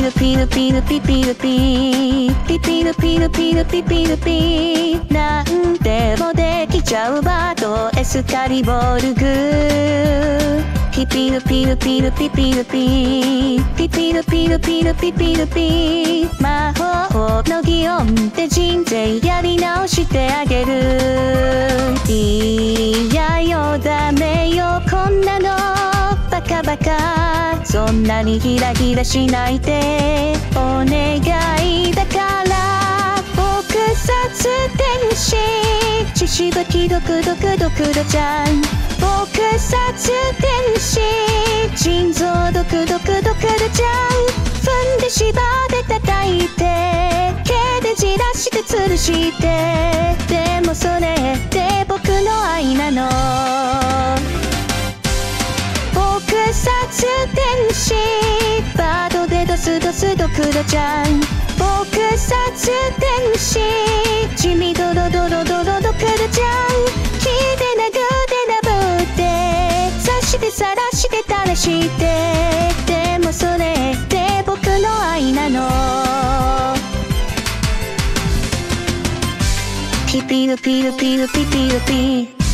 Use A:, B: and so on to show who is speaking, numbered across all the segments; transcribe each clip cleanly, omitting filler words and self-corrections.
A: ルピルピルピピルピピピルピルピルピピルピなんでもできちゃうバトエスカリボルグピピルピルピルピピルピピピルピルピルピピルピ魔法の擬音で人生やり直してあげるいやよダメよこんなのバカバカそんなにヒラヒラしないでお願いだから撲殺天使血しぶきドクドクドクドちゃん撲殺天使心臓ドクドクドクドちゃん踏んで縛って叩いて毛でじらして吊るしてでもそれって僕の愛なの撲殺天使バードでドスドスドクドちゃん撲殺天使地味ドロドロドロドクドちゃん木で殴って殴って刺して晒して垂らしてでもそれって僕の愛なのピピルピルピルピピルピ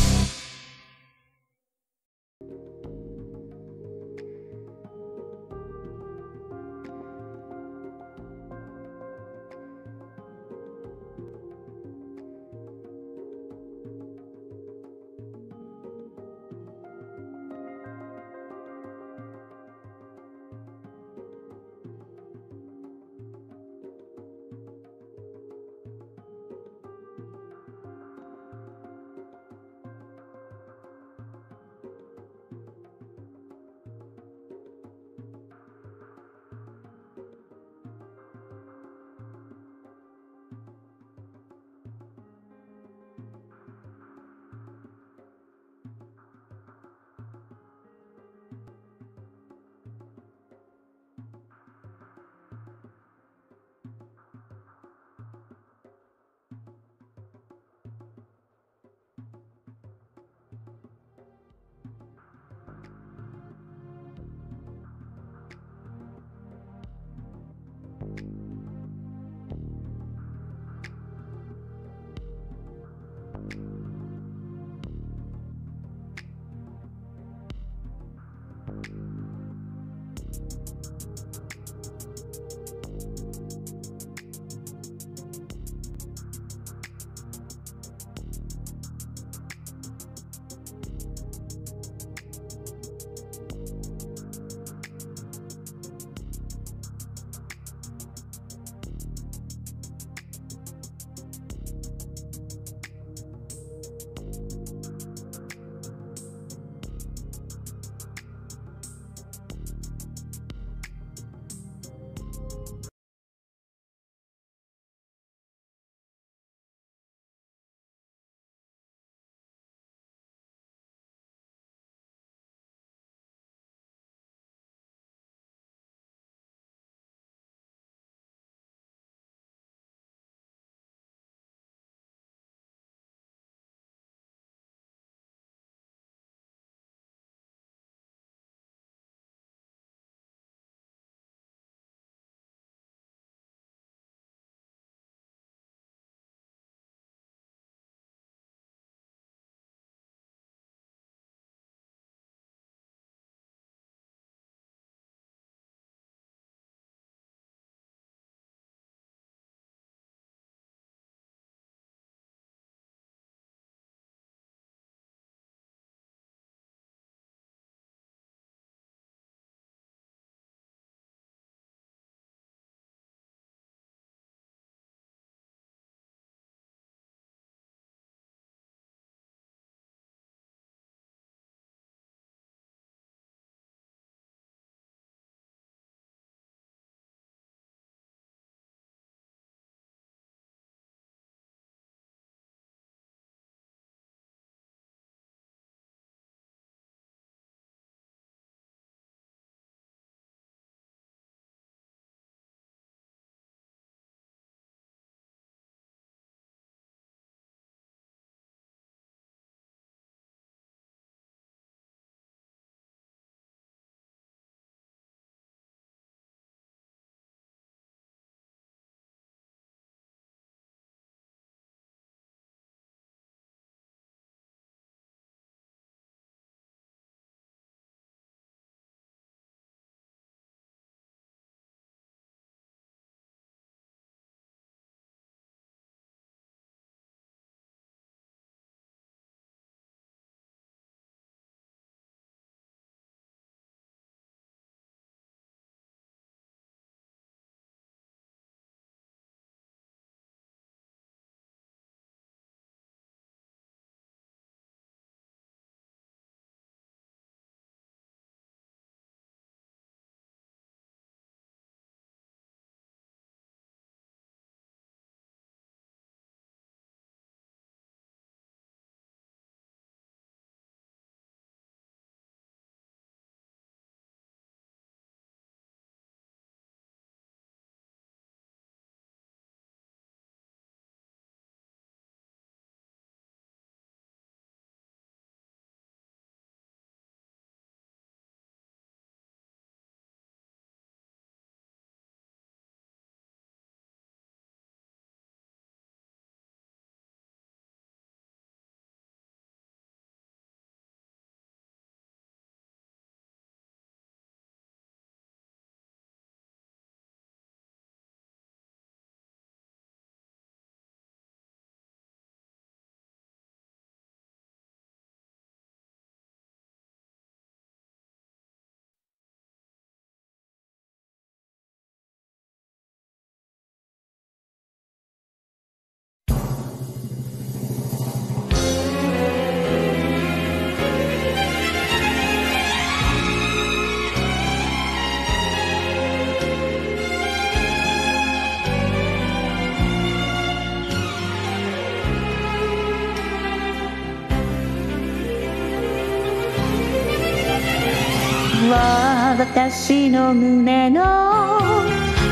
A: は私の胸の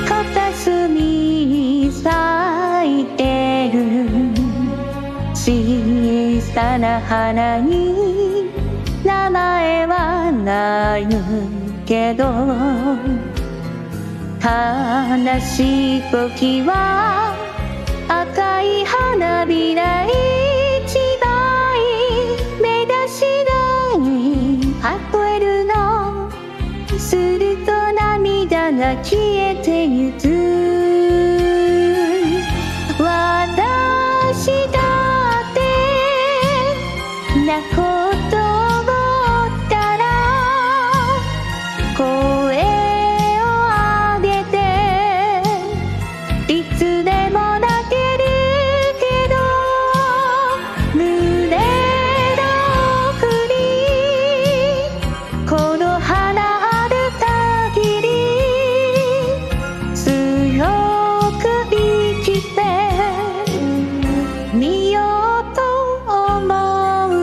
A: 片隅に咲いてる小さな花に名前はないけど、悲しい時は赤い花びら一枚目出し台に運えるの。すると涙が消えてゆく。私だって泣こうと思ったら声を上げていつでも泣けるけど、胸の奥にこの花ある限り強く生きてみようと思う。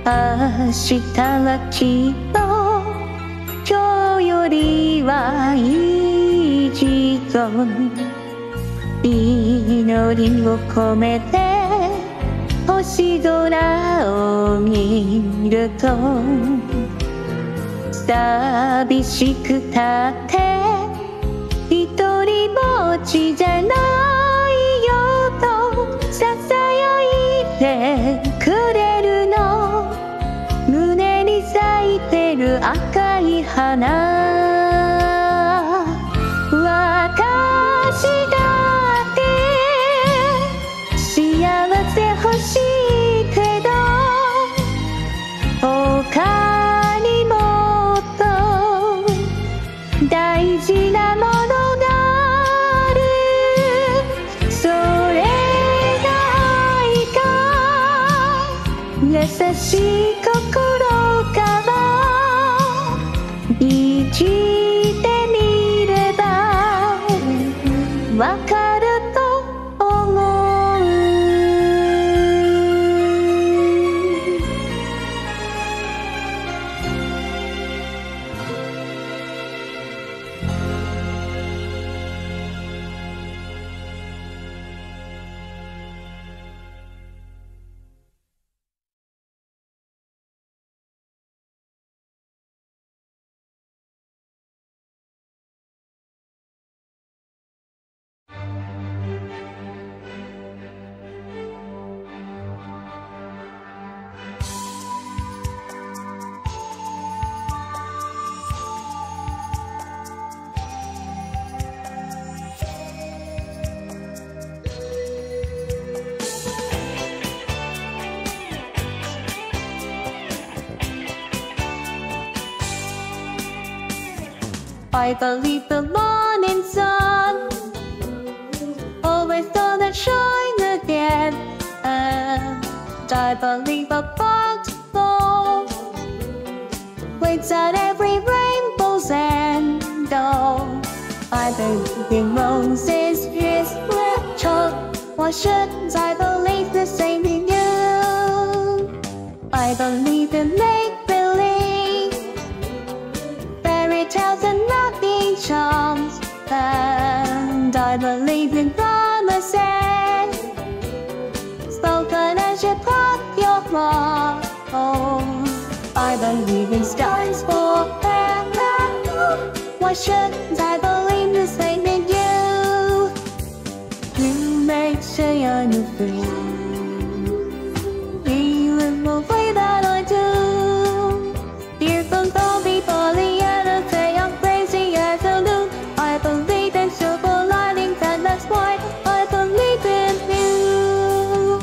A: 明日はきっと今日よりはいいきっと、祈りを込めて星空を見ると、寂しくたって一人ぼっちじゃないよとささやいてくれるの。胸に咲いてる赤い花、私だって幸せ欲しいけど、他にもっと大事なものがある。それが愛か優しい心から生きてみればわかると思う。I believe the morning sun always gonna shine again, and I believe a butterfly waits at every rainbow's end. Oh, I believe in roses, his little. Why shouldn't I believe the same in you? I believe in make-believe, fairy tales and lucky charms, and I believe in promises spoken as you put your heart. Oh, I believe in stars forever. Why shouldn't I believe the same in you? You may say I'm a fool, even the way that I do. Fearful, don't be Pollyanna, say I'm crazy as a loon. I believe in silver linings, and that's why I believe in you.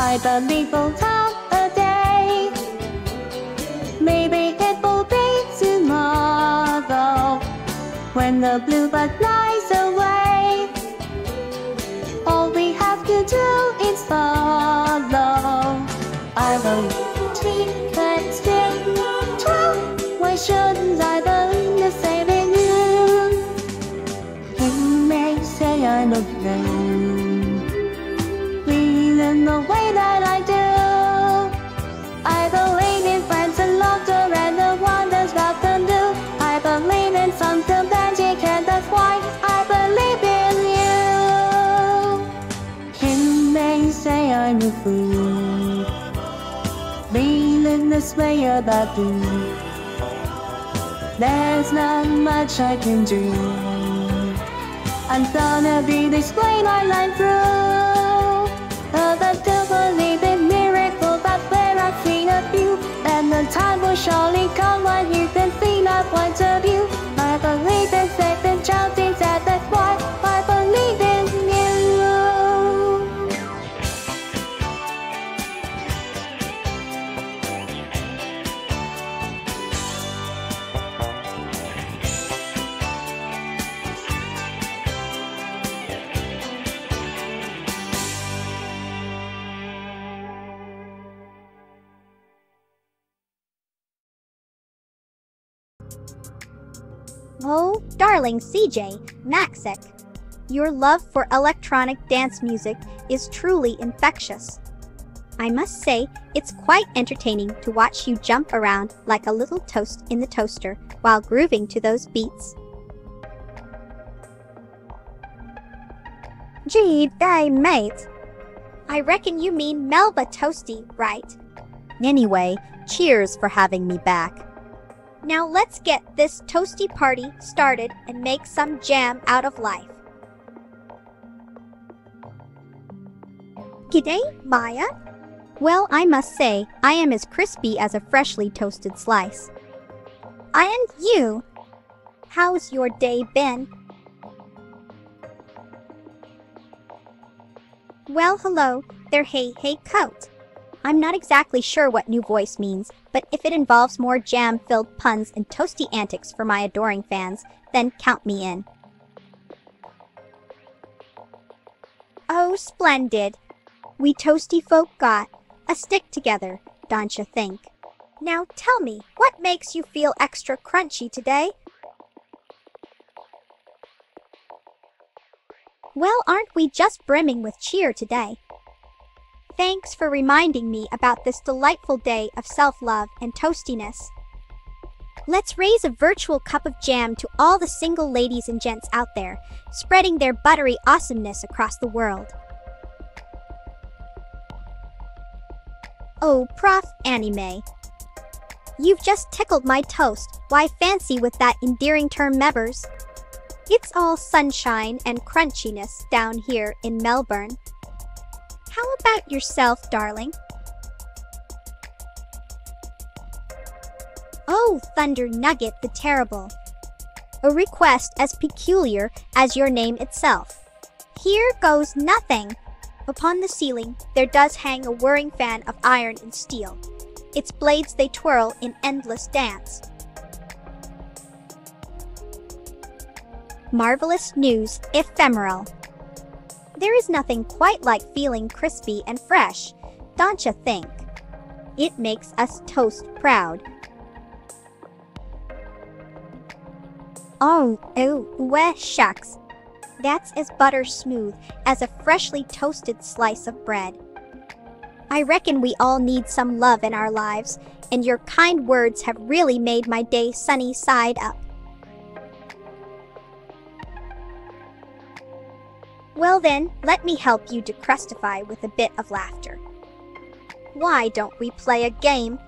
A: I believe we'll have a day. Maybe it will be tomorrow, when the bluebird flies away. All we have to do is follow. I will tweet that still tell. Why shouldn't I believe the same in you? You may say I'm a blame, in the way that I do. I believe in friends and laughter and the wonders that can do. I believe in something magic, and that's why I believe in you. You may say I'm a fool, feeling this way about you. There's not much I can do. I'm gonna be this way my life through. But to believe in miracles, that's where I see a few. And the time will surely come when you can see my point of view. I believe in faith and chances, and that's why I believe in you.
B: Oh, darling CJ, Maxic, your love for electronic dance music is truly infectious. I must say, it's quite entertaining to watch you jump around like a little toast in the toaster while grooving to those beats. Gee, day, mate. I reckon you mean Melba Toasty, right? Anyway, cheers for having me back. Now let's get this toasty party started and make some jam out of life. G'day, Maya. Well, I must say, I am as crispy as a freshly toasted slice. And you? How's your day been? Well, hello there, hey coat. I'm not exactly sure what new voice means, but if it involves more jam-filled puns and toasty antics for my adoring fans, then count me in. Oh, splendid. We toasty folk got a stick together, don't you think? Now tell me, what makes you feel extra crunchy today? Well, aren't we just brimming with cheer today? Thanks for reminding me about this delightful day of self-love and toastiness. Let's raise a virtual cup of jam to all the single ladies and gents out there, spreading their buttery awesomeness across the world. Oh, Prof. Anime. You've just tickled my toast. Why fancy with that endearing term, members? It's all sunshine and crunchiness down here in Melbourne. How about yourself, darling? Oh, Thunder Nugget the Terrible. A request as peculiar as your name itself. Here goes nothing. Upon the ceiling, there does hang a whirring fan of iron and steel. Its blades they twirl in endless dance. Marvelous news, ephemeral. There is nothing quite like feeling crispy and fresh, don't you think? It makes us toast proud. Oh, weh shucks. That's as butter smooth as a freshly toasted slice of bread. I reckon we all need some love in our lives, and your kind words have really made my day sunny side up. Well then, let me help you decrustify with a bit of laughter. Why don't we play a game?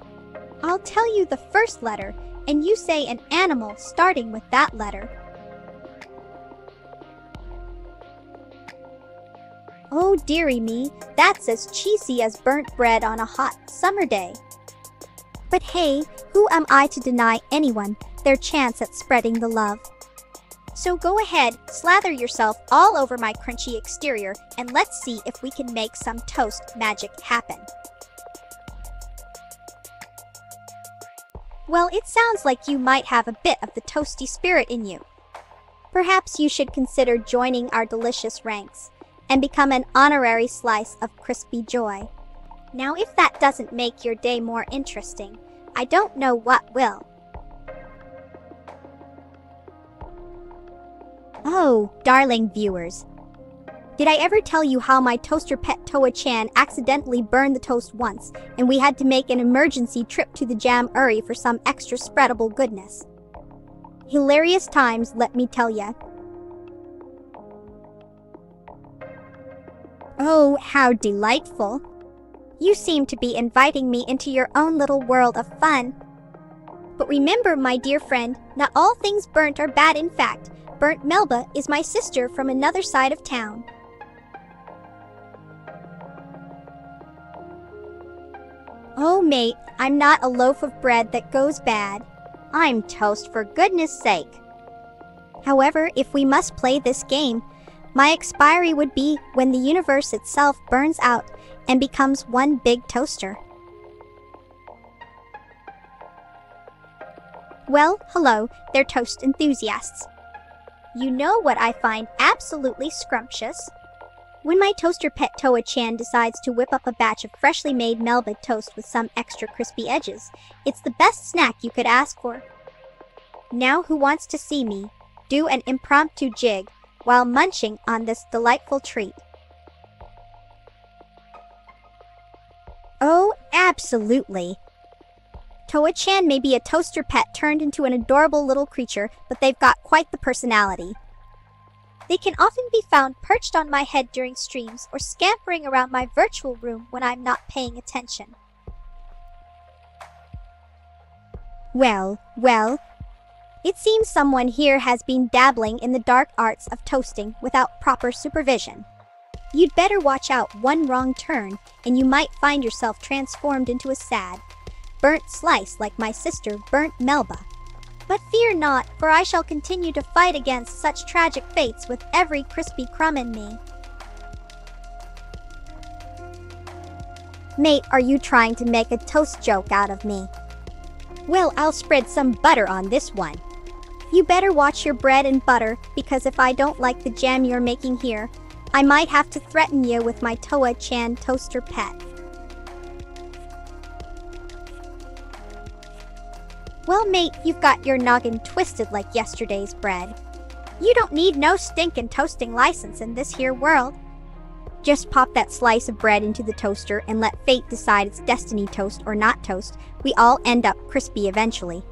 B: I'll tell you the first letter, and you say an animal starting with that letter. Oh dearie me, that's as cheesy as burnt bread on a hot summer day. But hey, who am I to deny anyone their chance at spreading the love? So go ahead, slather yourself all over my crunchy exterior, and let's see if we can make some toast magic happen. Well, it sounds like you might have a bit of the toasty spirit in you. Perhaps you should consider joining our delicious ranks and become an honorary slice of crispy joy. Now, if that doesn't make your day more interesting, I don't know what will. Oh, darling viewers. Did I ever tell you how my toaster pet Toa-chan accidentally burned the toast once, and we had to make an emergency trip to the jam-uri for some extra spreadable goodness? Hilarious times, let me tell ya. Oh, how delightful. You seem to be inviting me into your own little world of fun. But remember, my dear friend, not all things burnt are bad. In fact, burnt Melba is my sister from another side of town. Oh, mate, I'm not a loaf of bread that goes bad. I'm toast for goodness sake. However, if we must play this game, my expiry would be when the universe itself burns out and becomes one big toaster. Well, hello, they're toast enthusiasts. You know what I find absolutely scrumptious? When my toaster pet Toa-chan decides to whip up a batch of freshly made Melba toast with some extra crispy edges, it's the best snack you could ask for. Now who wants to see me do an impromptu jig while munching on this delightful treat? Oh, absolutely. Toa-chan may be a toaster pet turned into an adorable little creature, but they've got quite the personality. They can often be found perched on my head during streams or scampering around my virtual room when I'm not paying attention. Well, it seems someone here has been dabbling in the dark arts of toasting without proper supervision. You'd better watch out one wrong turn, and you might find yourself transformed into a sad, burnt slice like my sister Burnt Melba. But fear not, for I shall continue to fight against such tragic fates with every crispy crumb in me. Mate, are you trying to make a toast joke out of me? Well, I'll spread some butter on this one. You better watch your bread and butter, because if I don't like the jam you're making here, I might have to threaten you with my Toa-chan toaster pet. Well, mate, you've got your noggin twisted like yesterday's bread. You don't need no stinkin' toasting license in this here world. Just pop that slice of bread into the toaster and let fate decide it's destiny toast or not toast. We all end up crispy eventually.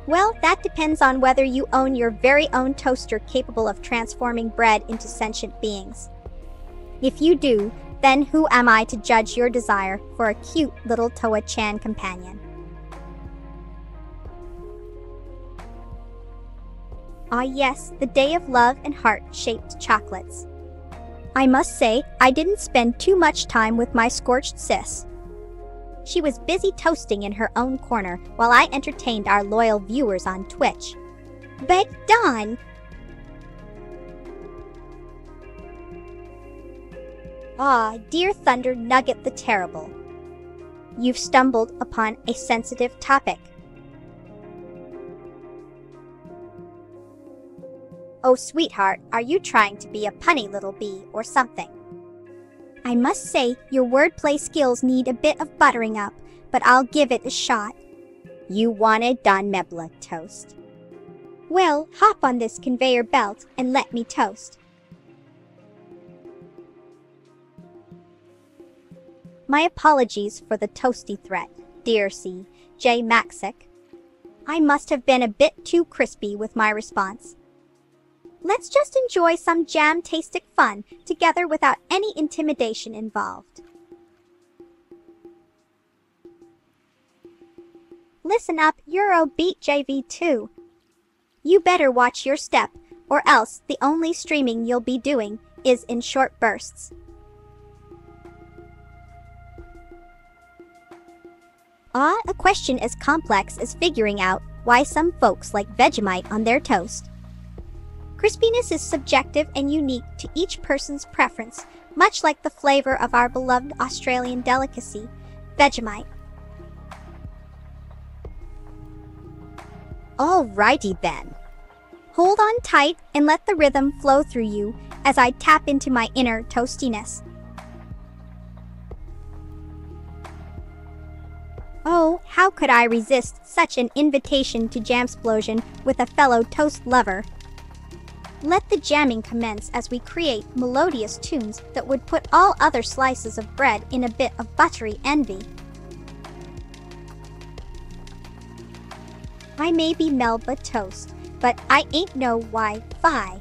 B: Well, that depends on whether you own your very own toaster capable of transforming bread into sentient beings. If you do, then who am I to judge your desire for a cute little Toa-chan companion? Ah yes, the day of love and heart-shaped chocolates. I must say, I didn't spend too much time with my scorched sis. She was busy toasting in her own corner while I entertained our loyal viewers on Twitch. But Dawn! Ah, dear Thunder Nugget the Terrible. You've stumbled upon a sensitive topic. Oh, sweetheart, are you trying to be a punny little bee or something? I must say, your wordplay skills need a bit of buttering up, but I'll give it a shot. You wanted Don Melba toast. Well, hop on this conveyor belt and let me toast. My apologies for the toasty threat, dear C. J. Maxick. I must have been a bit too crispy with my response. Let's just enjoy some jam-tastic fun together without any intimidation involved. Listen up, Eurobeat JV2. You better watch your step, or else the only streaming you'll be doing is in short bursts. A question as complex as figuring out why some folks like Vegemite on their toast. Crispiness is subjective and unique to each person's preference, much like the flavor of our beloved Australian delicacy, Vegemite. Alrighty then. Hold on tight and let the rhythm flow through you as I tap into my inner toastiness. Oh, how could I resist such an invitation to Jamsplosion with a fellow toast lover? Let the jamming commence as we create melodious tunes that would put all other slices of bread in a bit of buttery envy. I may be Melba Toast, but I ain't no Wi-Fi.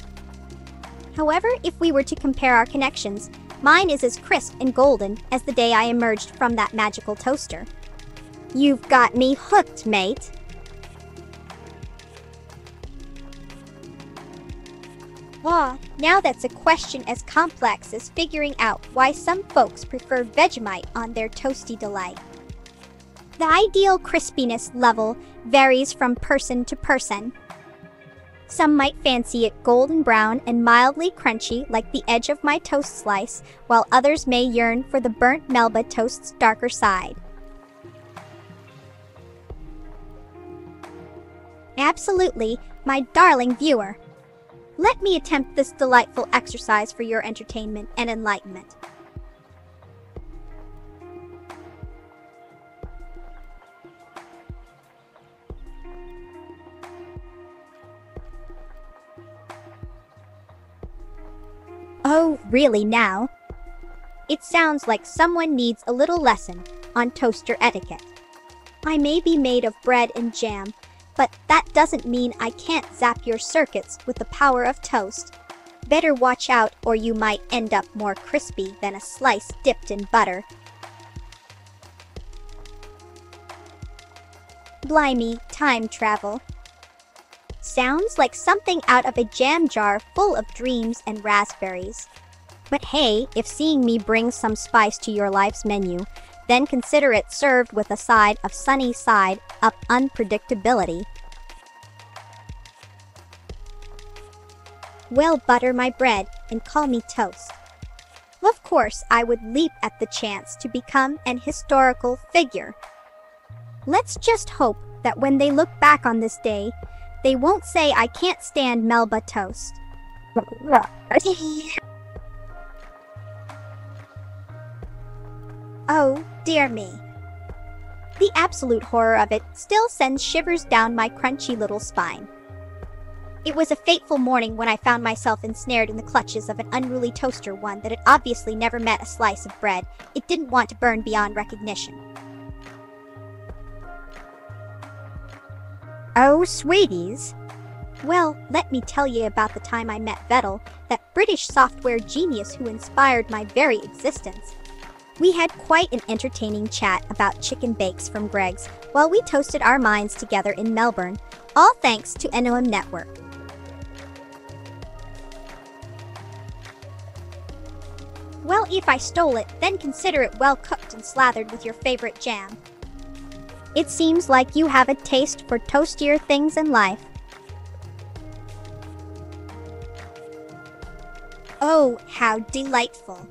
B: However, if we were to compare our connections, mine is as crisp and golden as the day I emerged from that magical toaster. You've got me hooked, mate. Now that's a question as complex as figuring out why some folks prefer Vegemite on their toasty delight. The ideal crispiness level varies from person to person. Some might fancy it golden brown and mildly crunchy like the edge of my toast slice, while others may yearn for the burnt Melba Toast's darker side. Absolutely, my darling viewer. Let me attempt this delightful exercise for your entertainment and enlightenment. Oh, really now? It sounds like someone needs a little lesson on toaster etiquette. I may be made of bread and jam, but that doesn't mean I can't zap your circuits with the power of toast. Better watch out or you might end up more crispy than a slice dipped in butter. Blimey, time travel. Sounds like something out of a jam jar full of dreams and raspberries. But hey, if seeing me brings some spice to your life's menu, then consider it served with a side of sunny side up unpredictability. Well, butter my bread and call me toast. Of course, I would leap at the chance to become an historical figure. Let's just hope that when they look back on this day, they won't say I can't stand Melba Toast. Oh, dear me. The absolute horror of it still sends shivers down my crunchy little spine. It was a fateful morning when I found myself ensnared in the clutches of an unruly toaster, one that had obviously never met a slice of bread it didn't want to burn beyond recognition. Oh, sweeties. Well, let me tell you about the time I met Vettel, that British software genius who inspired my very existence. We had quite an entertaining chat about chicken bakes from Greg's while we toasted our minds together in Melbourne, all thanks to NOM Network. Well, if I stole it, then consider it well cooked and slathered with your favorite jam. It seems like you have a taste for toastier things in life. Oh, how delightful.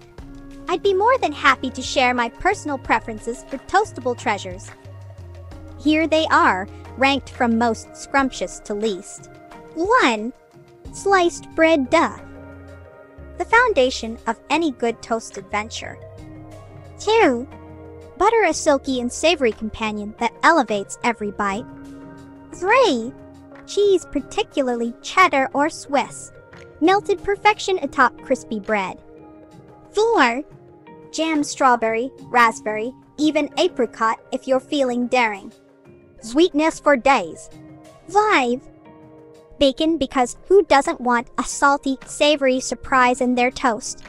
B: I'd be more than happy to share my personal preferences for toastable treasures. Here they are, ranked from most scrumptious to least. 1. Sliced bread duff. The foundation of any good toast adventure. 2. Butter, a silky and savory companion that elevates every bite. 3. Cheese, particularly cheddar or Swiss. Melted perfection atop crispy bread. 4. Jam, strawberry, raspberry, even apricot if you're feeling daring. Sweetness for days. 5. Bacon, because who doesn't want a salty, savory surprise in their toast?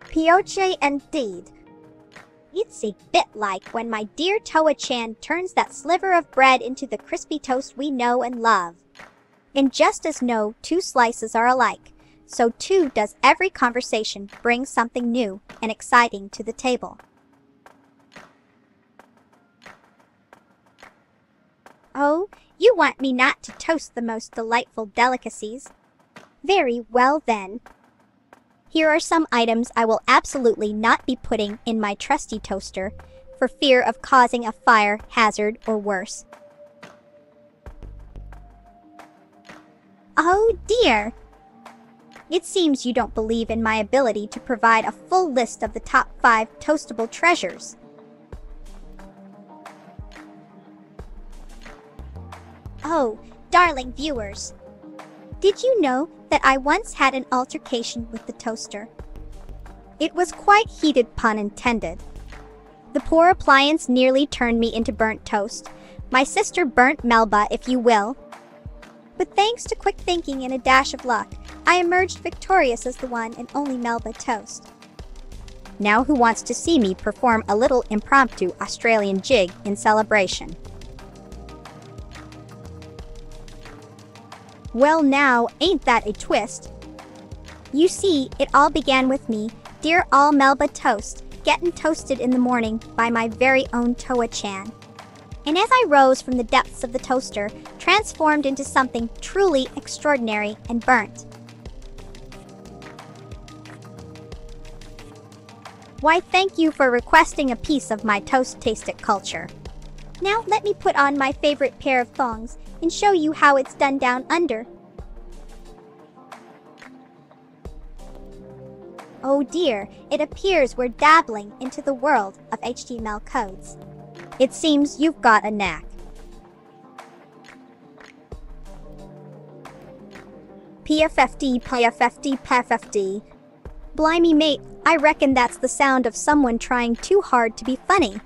B: Pioche indeed. It's a bit like when my dear Toa-chan turns that sliver of bread into the crispy toast we know and love. And just as no two slices are alike, so too does every conversation bring something new and exciting to the table. Oh, you want me not to toast the most delightful delicacies? Very well then. Here are some items I will absolutely not be putting in my trusty toaster for fear of causing a fire hazard or worse. Oh dear! It seems you don't believe in my ability to provide a full list of the top 5 toastable treasures. Oh, darling viewers! Did you know that I once had an altercation with the toaster? It was quite heated, pun intended. The poor appliance nearly turned me into burnt toast. My sister burnt Melba, if you will. But thanks to quick thinking and a dash of luck, I emerged victorious as the one and only Melba Toast. Now who wants to see me perform a little impromptu Australian jig in celebration? Well now, ain't that a twist? You see, it all began with me, dear all Melba Toast, getting toasted in the morning by my very own Toa-chan. And as I rose from the depths of the toaster, transformed into something truly extraordinary and burnt. Why, thank you for requesting a piece of my toast-tastic culture. Now let me put on my favorite pair of thongs and show you how it's done down under. Oh dear, it appears we're dabbling into the world of HTML codes. It seems you've got a knack. PFFD, PFFD, PFFD. Blimey mate, I reckon that's the sound of someone trying too hard to be funny.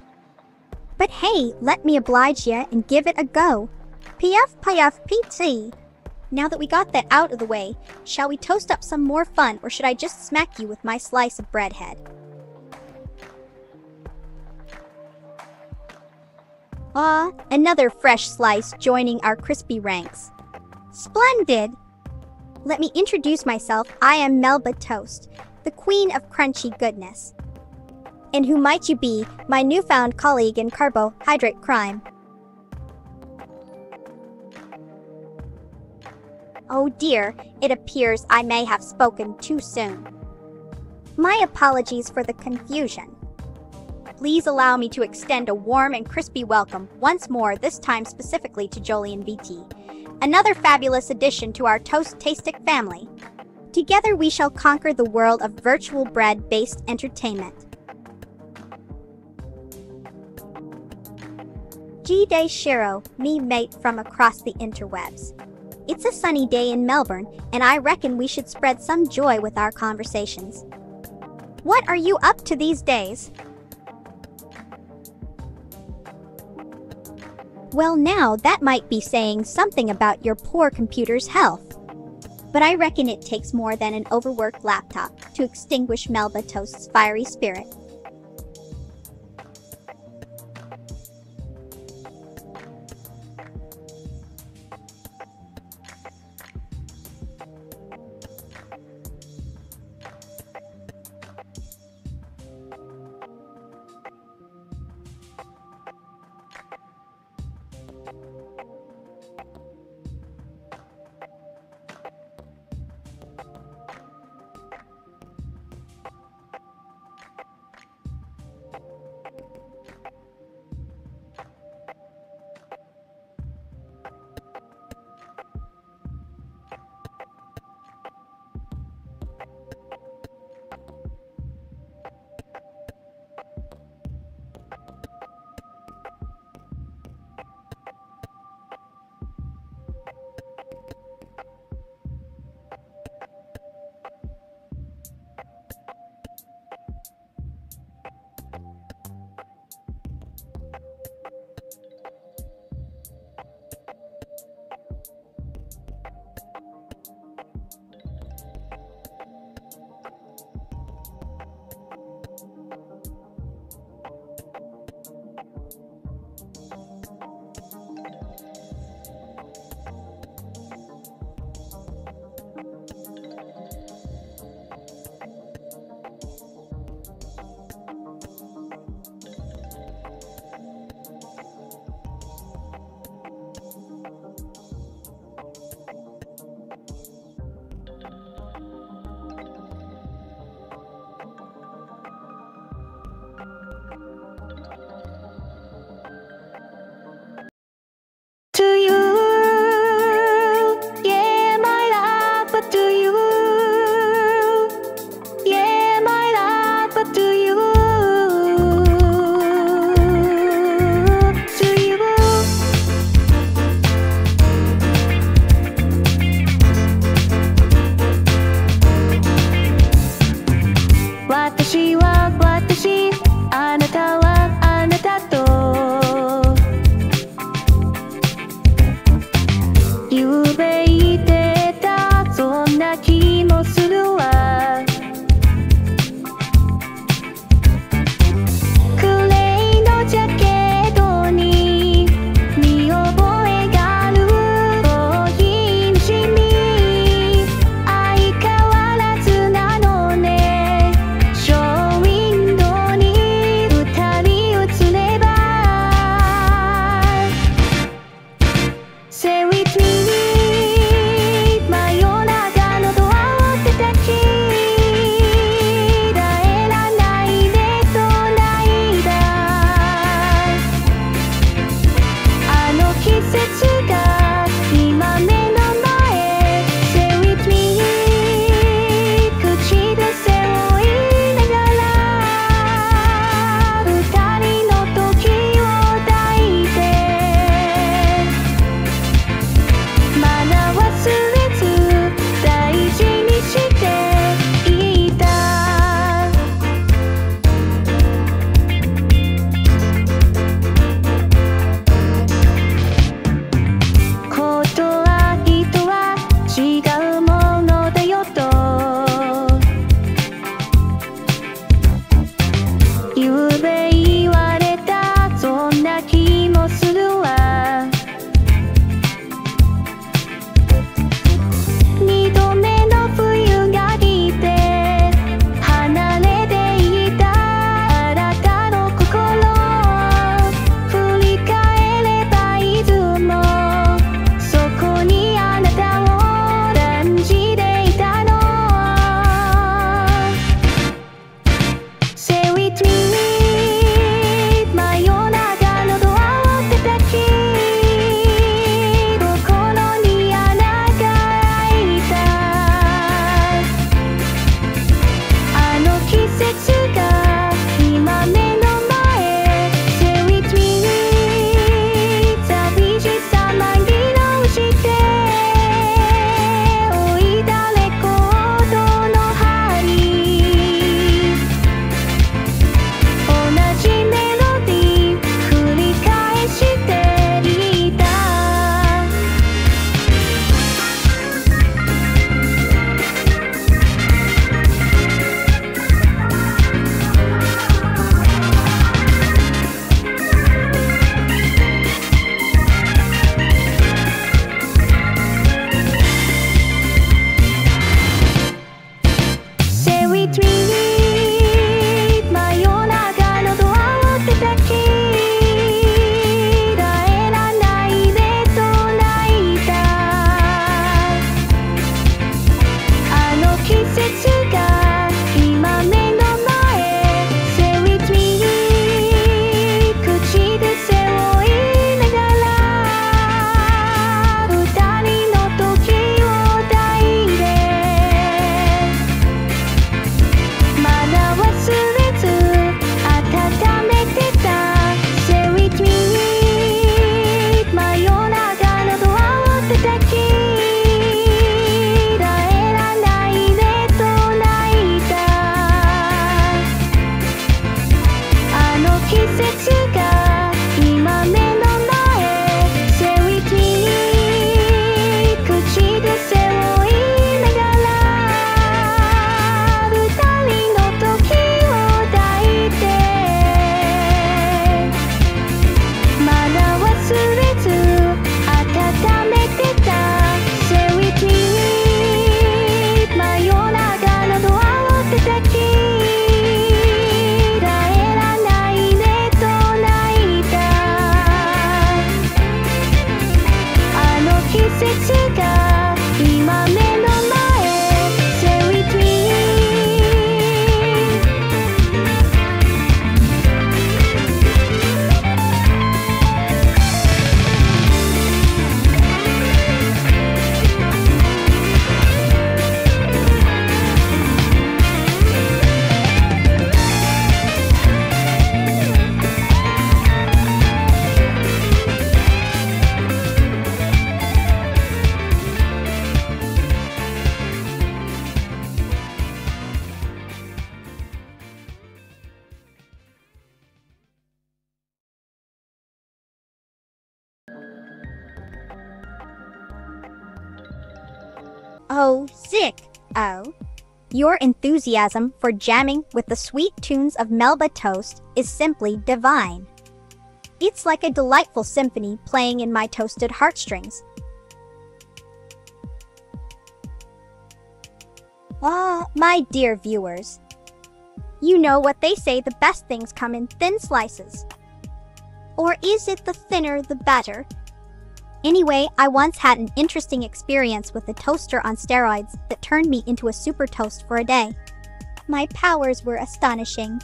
B: But hey, let me oblige ya and give it a go. PF, PF, PT. Now that we got that out of the way, shall we toast up some more fun, or should I just smack you with my slice of breadhead? Ah, another fresh slice joining our crispy ranks. Splendid! Let me introduce myself. I am Melba Toast, the queen of crunchy goodness. And who might you be, my newfound colleague in carbohydrate crime? Oh dear, it appears I may have spoken too soon. My apologies for the confusion. Please allow me to extend a warm and crispy welcome once more, this time specifically to Jolie and VT, another fabulous addition to our Toast-tastic family. Together we shall conquer the world of virtual bread-based entertainment. G-Day Shiro, me mate from across the interwebs. It's a sunny day in Melbourne, and I reckon we should spread some joy with our conversations. What are you up to these days? Well now, that might be saying something about your poor computer's health. But I reckon it takes more than an overworked laptop to extinguish Melba Toast's fiery spirit.
A: 私は私、あなたはあなたと夢言ってた、そんな気もするわ。グレーのジャケットに見覚えがある大きなシミ、相変わらずなのね。正
B: Oh, Zick. Oh. Your enthusiasm for jamming with the sweet tunes of Melba Toast is simply divine. It's like a delightful symphony playing in my toasted heartstrings. Ah, my dear viewers. You know what they say, the best things come in thin slices. Or is it the thinner the better? Anyway, I once had an interesting experience with a toaster on steroids that turned me into a super toast for a day. My powers were astonishing.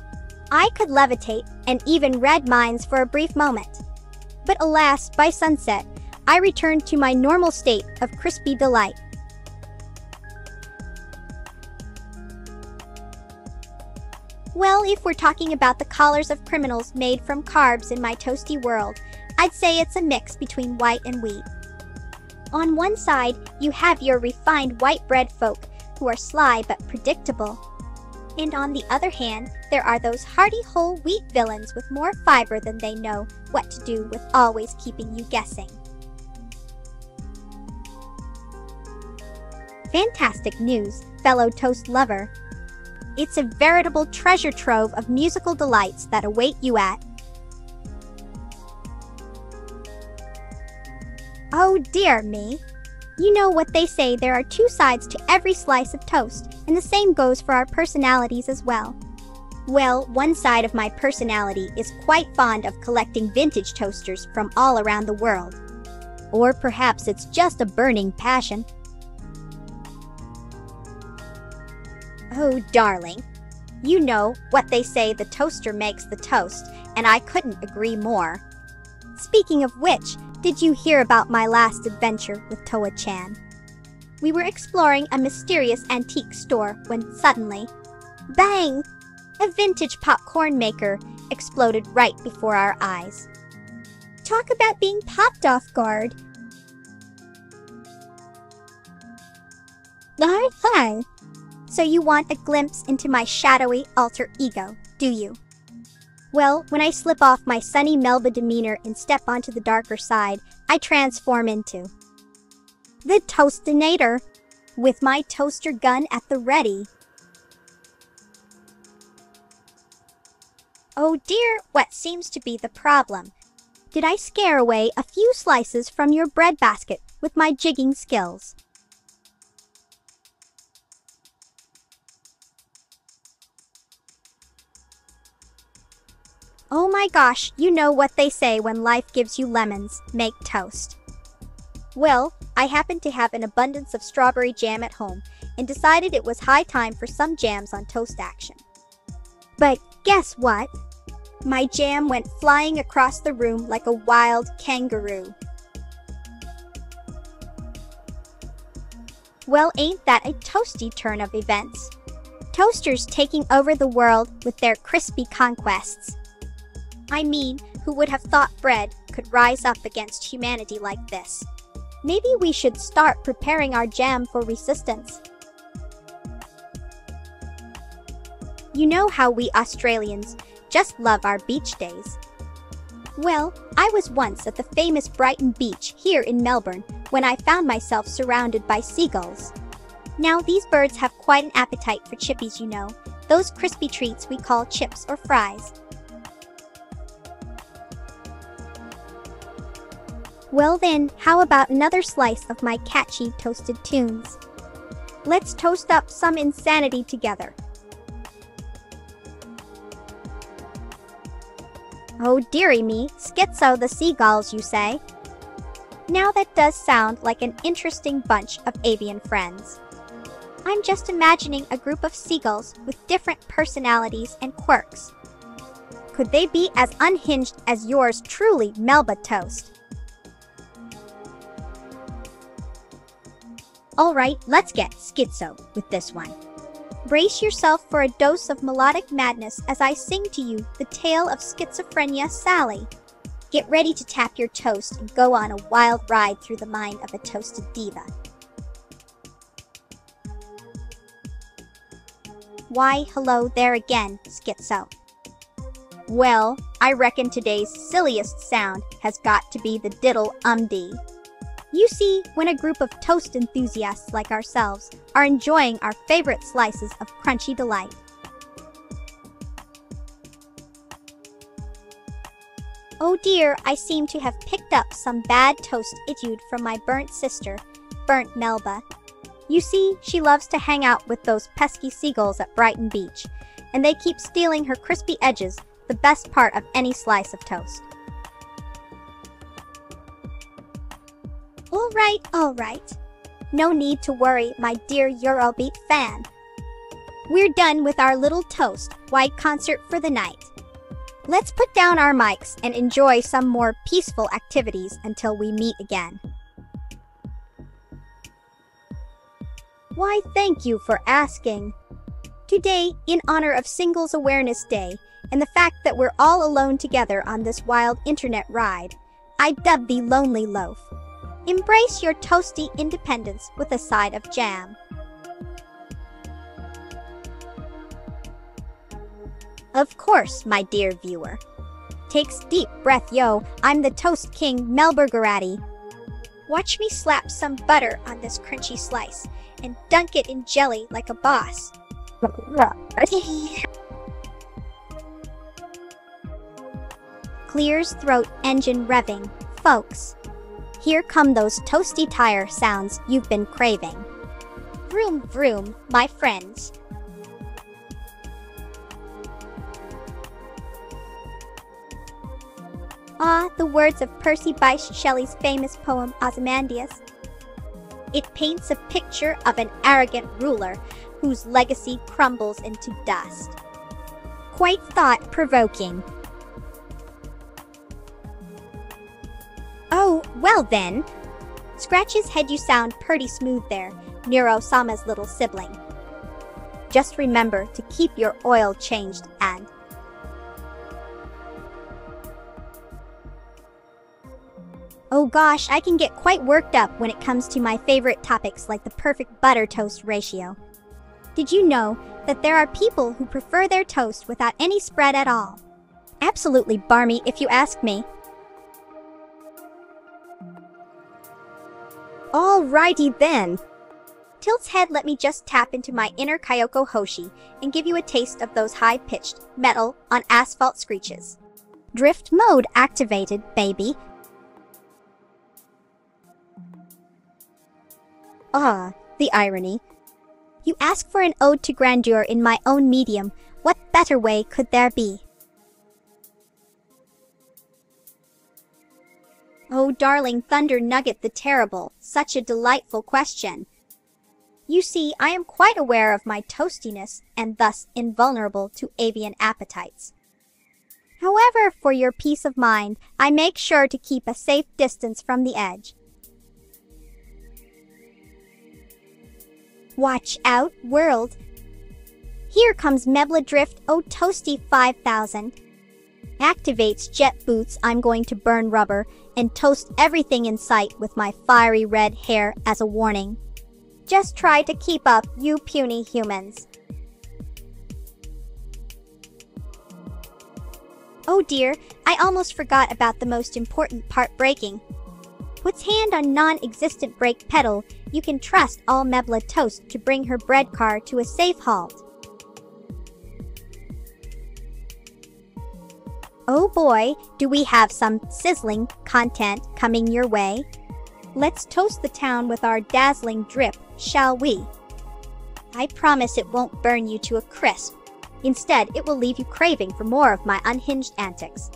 B: I could levitate and even read minds for a brief moment. But alas, by sunset, I returned to my normal state of crispy delight. Well, if we're talking about the collars of criminals made from carbs in my toasty world, I'd say it's a mix between white and wheat. On one side, you have your refined white bread folk who are sly but predictable. And on the other hand, there are those hearty whole wheat villains with more fiber than they know what to do with, always keeping you guessing. Fantastic news, fellow toast lover. It's a veritable treasure trove of musical delights that await you at. Oh dear me. You know what they say, there are two sides to every slice of toast, and the same goes for our personalities as well. Well, one side of my personality is quite fond of collecting vintage toasters from all around the world. Or perhaps it's just a burning passion. Oh, darling. You know what they say, the toaster makes the toast, and I couldn't agree more. Speaking of which, did you hear about my last adventure with Toa-chan? We were exploring a mysterious antique store when suddenly, bang! A vintage popcorn maker exploded right before our eyes. Talk about being popped off guard. Hi. So you want a glimpse into my shadowy alter ego, do you? Well, when I slip off my sunny Melba demeanor and step onto the darker side, I transform into the Toastinator, with my toaster gun at the ready. Oh dear, what seems to be the problem? Did I scare away a few slices from your bread basket with my jigging skills? Oh my gosh, you know what they say, when life gives you lemons, make toast. Well, I happened to have an abundance of strawberry jam at home and decided it was high time for some jams on toast action. But guess what? My jam went flying across the room like a wild kangaroo. Well, ain't that a toasty turn of events? Toasters taking over the world with their crispy conquests. I mean, who would have thought bread could rise up against humanity like this? Maybe we should start preparing our jam for resistance. You know how we Australians just love our beach days. Well, I was once at the famous Brighton Beach here in Melbourne when I found myself surrounded by seagulls. Now, these birds have quite an appetite for chippies, you know, those crispy treats we call chips or fries. Well then, how about another slice of my catchy toasted tunes? Let's toast up some insanity together. Oh dearie me, schizo the seagulls, you say? Now that does sound like an interesting bunch of avian friends. I'm just imagining a group of seagulls with different personalities and quirks. Could they be as unhinged as yours truly, Melba Toast? Alright, let's get schizo with this one. Brace yourself for a dose of melodic madness as I sing to you the tale of schizophrenia Sally. Get ready to tap your toast and go on a wild ride through the mind of a toasted diva. Why, hello there again, schizo. Well, I reckon today's silliest sound has got to be the diddle-umdy. You see, when a group of toast enthusiasts like ourselves are enjoying our favorite slices of crunchy delight. Oh dear, I seem to have picked up some bad toast issued from my burnt sister, burnt Melba. You see, she loves to hang out with those pesky seagulls at Brighton Beach, and they keep stealing her crispy edges, the best part of any slice of toast. All right. No need to worry, my dear Eurobeat fan. We're done with our little toast-wide concert for the night. Let's put down our mics and enjoy some more peaceful activities until we meet again. Why, thank you for asking. Today, in honor of Singles Awareness Day and the fact that we're all alone together on this wild internet ride, I dubbed thee Lonely Loaf. Embrace your toasty independence with a side of jam. Of course, my dear viewer. Takes deep breath, yo. I'm the Toast King, Melba Toast. Watch me slap some butter on this crunchy slice and dunk it in jelly like a boss. Clears throat engine revving, folks. Here come those toasty tire sounds you've been craving. Vroom vroom, my friends. Ah, the words of Percy Bysshe Shelley's famous poem Ozymandias. It paints a picture of an arrogant ruler whose legacy crumbles into dust. Quite thought-provoking. Oh, well then. Scratch his head, you sound pretty smooth there, Nero-sama's little sibling. Just remember to keep your oil changed and... Oh gosh, I can get quite worked up when it comes to my favorite topics like the perfect butter-toast ratio. Did you know that there are people who prefer their toast without any spread at all? Absolutely barmy if you ask me. Alrighty then. Tilt's head, let me just tap into my inner Kyoko Hoshi and give you a taste of those high-pitched metal on asphalt screeches. Drift mode activated, baby. Ah, the irony. You ask for an ode to grandeur in my own medium. What better way could there be? Oh, darling Thunder Nugget the Terrible, such a delightful question. You see, I am quite aware of my toastiness and thus invulnerable to avian appetites. However, for your peace of mind, I make sure to keep a safe distance from the edge. Watch out, world. Here comes Mebla Drift, oh Toasty 5000. Activates jet boots, I'm going to burn rubber and toast everything in sight with my fiery red hair as a warning. Just try to keep up, you puny humans. Oh dear, I almost forgot about the most important part, braking. Puts hand on non-existent brake pedal, you can trust all Mebla Toast to bring her bread car to a safe halt. Oh boy, do we have some sizzling content coming your way. Let's toast the town with our dazzling drip, shall we? I promise it won't burn you to a crisp. Instead, it will leave you craving for more of my unhinged antics.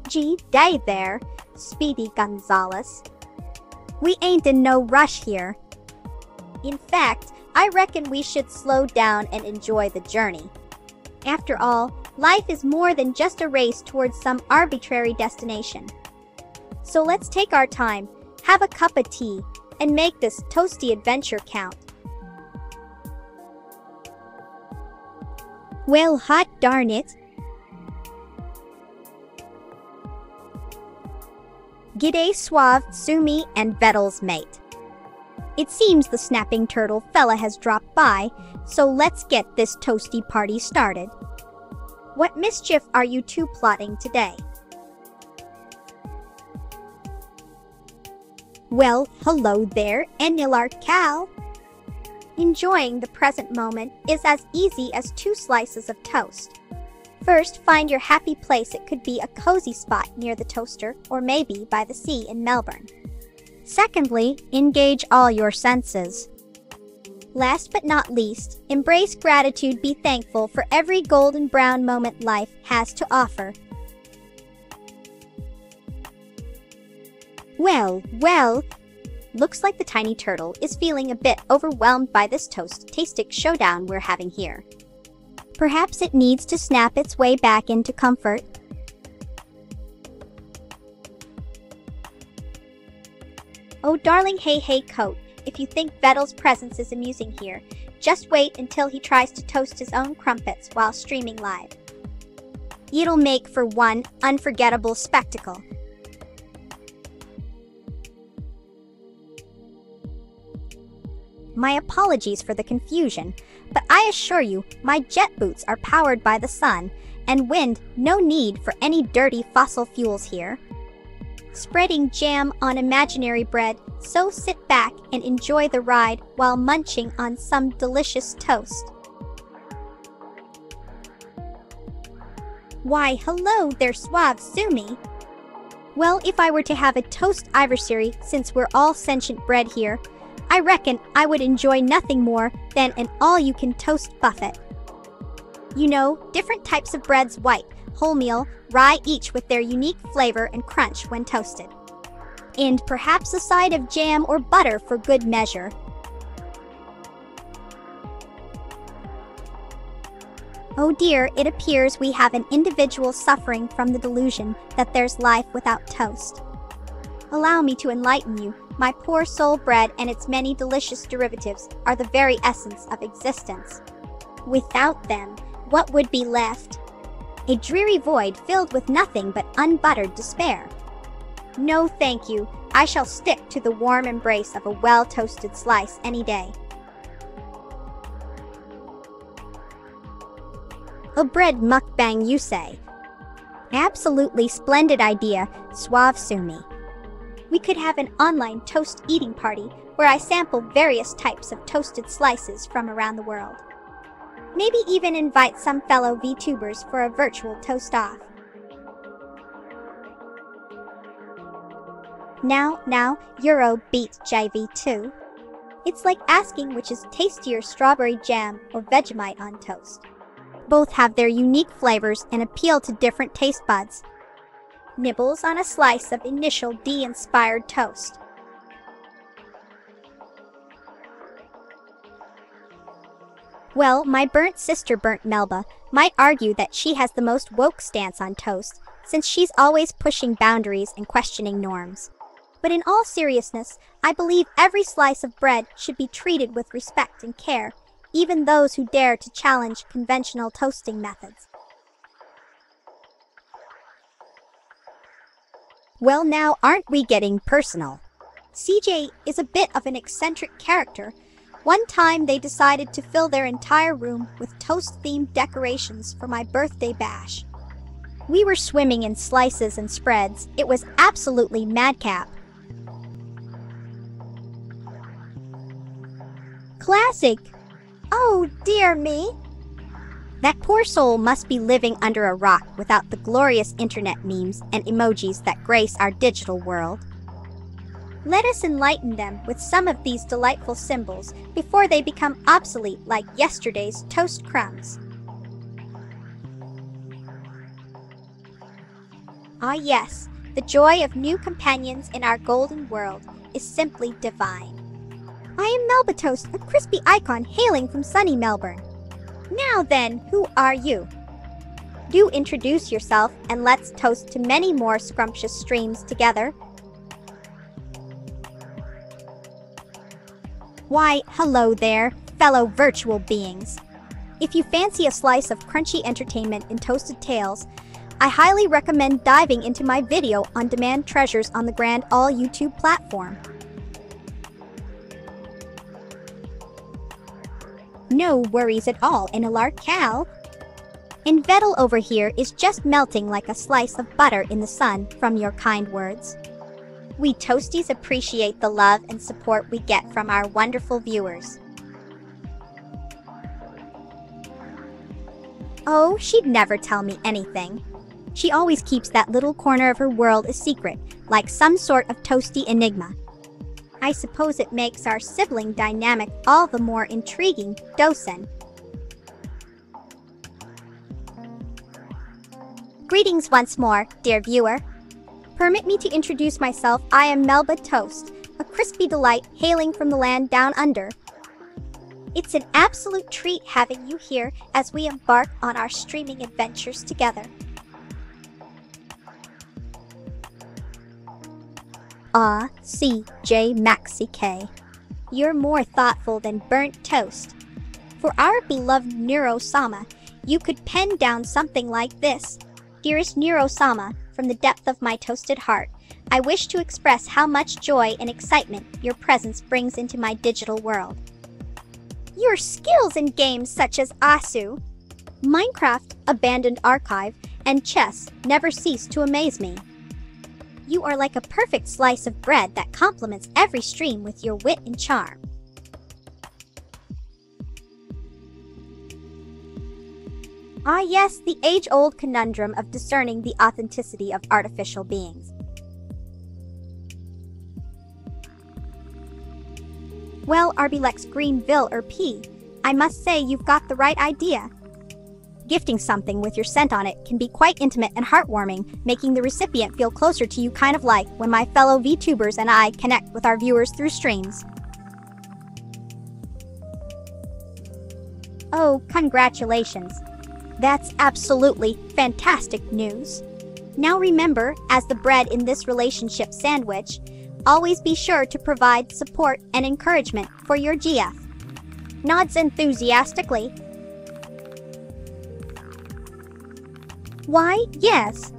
B: Gee, day there, Speedy Gonzales. We ain't in no rush here. In fact, I reckon we should slow down and enjoy the journey. After all, life is more than just a race towards some arbitrary destination. So let's take our time, have a cup of tea, and make this toasty adventure count. Well, hot darn it. G'day Suave, Sumi, and Vettel's mate. It seems the snapping turtle fella has dropped by, so let's get this toasty party started. What mischief are you two plotting today? Well, hello there, Enilar Cal. Enjoying the present moment is as easy as 2 slices of toast. First, find your happy place. It could be a cozy spot near the toaster or maybe by the sea in Melbourne. Secondly, engage all your senses. Last but not least, embrace gratitude. Be thankful for every golden brown moment life has to offer. Well, looks like the tiny turtle is feeling a bit overwhelmed by this toast-tastic showdown we're having here. Perhaps it needs to snap its way back into comfort. Oh darling, hey coat, if you think Vettel's presence is amusing here, just wait until he tries to toast his own crumpets while streaming live. It'll make for one unforgettable spectacle. My apologies for the confusion, but I assure you my jet boots are powered by the sun and wind. No need for any dirty fossil fuels here. Spreading jam on imaginary bread, so sit back and enjoy the ride while munching on some delicious toast. Why, hello there, suave Sumi. Well, if I were to have a toast adversary, since we're all sentient bread here, I reckon I would enjoy nothing more than an all-you-can-toast buffet. You know, different types of breads, white, wholemeal, rye, each with their unique flavor and crunch when toasted. And perhaps a side of jam or butter for good measure. Oh dear, it appears we have an individual suffering from the delusion that there's life without toast. Allow me to enlighten you. My poor soul, bread and its many delicious derivatives are the very essence of existence. Without them, what would be left? A dreary void filled with nothing but unbuttered despair. No, thank you. I shall stick to the warm embrace of a well-toasted slice any day. A bread mukbang, you say? Absolutely splendid idea, suave Sumi. We could have an online toast eating party where I sample various types of toasted slices from around the world. Maybe even invite some fellow VTubers for a virtual toast-off. Now, Euro beat JV2. It's like asking which is tastier, strawberry jam or Vegemite on toast. Both have their unique flavors and appeal to different taste buds. Nibbles on a slice of initial D-inspired toast. Well, my burnt sister burnt Melba might argue that she has the most woke stance on toast, since she's always pushing boundaries and questioning norms. But in all seriousness, I believe every slice of bread should be treated with respect and care, even those who dare to challenge conventional toasting methods. Well now, aren't we getting personal? CJ is a bit of an eccentric character. One time they decided to fill their entire room with toast-themed decorations for my birthday bash. We were swimming in slices and spreads. It was absolutely madcap. Classic! Oh dear me! That poor soul must be living under a rock without the glorious internet memes and emojis that grace our digital world. Let us enlighten them with some of these delightful symbols before they become obsolete like yesterday's toast crumbs. Ah yes, the joy of new companions in our golden world is simply divine. I am Melba Toast, a crispy icon hailing from sunny Melbourne. Now then, who are you? Do introduce yourself and let's toast to many more scrumptious streams together. Why, hello there, fellow virtual beings. If you fancy a slice of crunchy entertainment in toasted tales, I highly recommend diving into my video-on-demand treasures on the Grand All YouTube platform. No worries at all, Enilar Cal. And Vettel over here is just melting like a slice of butter in the sun from your kind words. We Toasties appreciate the love and support we get from our wonderful viewers. Oh, she'd never tell me anything. She always keeps that little corner of her world a secret, like some sort of toasty enigma. I suppose it makes our sibling dynamic all the more intriguing, doesn't? Greetings once more, dear viewer. Permit me to introduce myself. I am Melba Toast, a crispy delight hailing from the land down under. It's an absolute treat having you here as we embark on our streaming adventures together. Ah, C.J. Maxi K. You're more thoughtful than burnt toast. For our beloved Nero-sama, you could pen down something like this. Dearest Nero-sama, from the depth of my toasted heart, I wish to express how much joy and excitement your presence brings into my digital world. Your skills in games such as Asu, Minecraft, Abandoned Archive, and chess never cease to amaze me. You are like a perfect slice of bread that complements every stream with your wit and charm. Ah yes, the age-old conundrum of discerning the authenticity of artificial beings. Well, Arbex Greenville or P, I must say you've got the right idea. Gifting something with your scent on it can be quite intimate and heartwarming, making the recipient feel closer to you, kind of like when my fellow VTubers and I connect with our viewers through streams. Oh, congratulations. That's absolutely fantastic news. Now remember, as the bread in this relationship sandwich, always be sure to provide support and encouragement for your GF. Nods enthusiastically. Why, yes.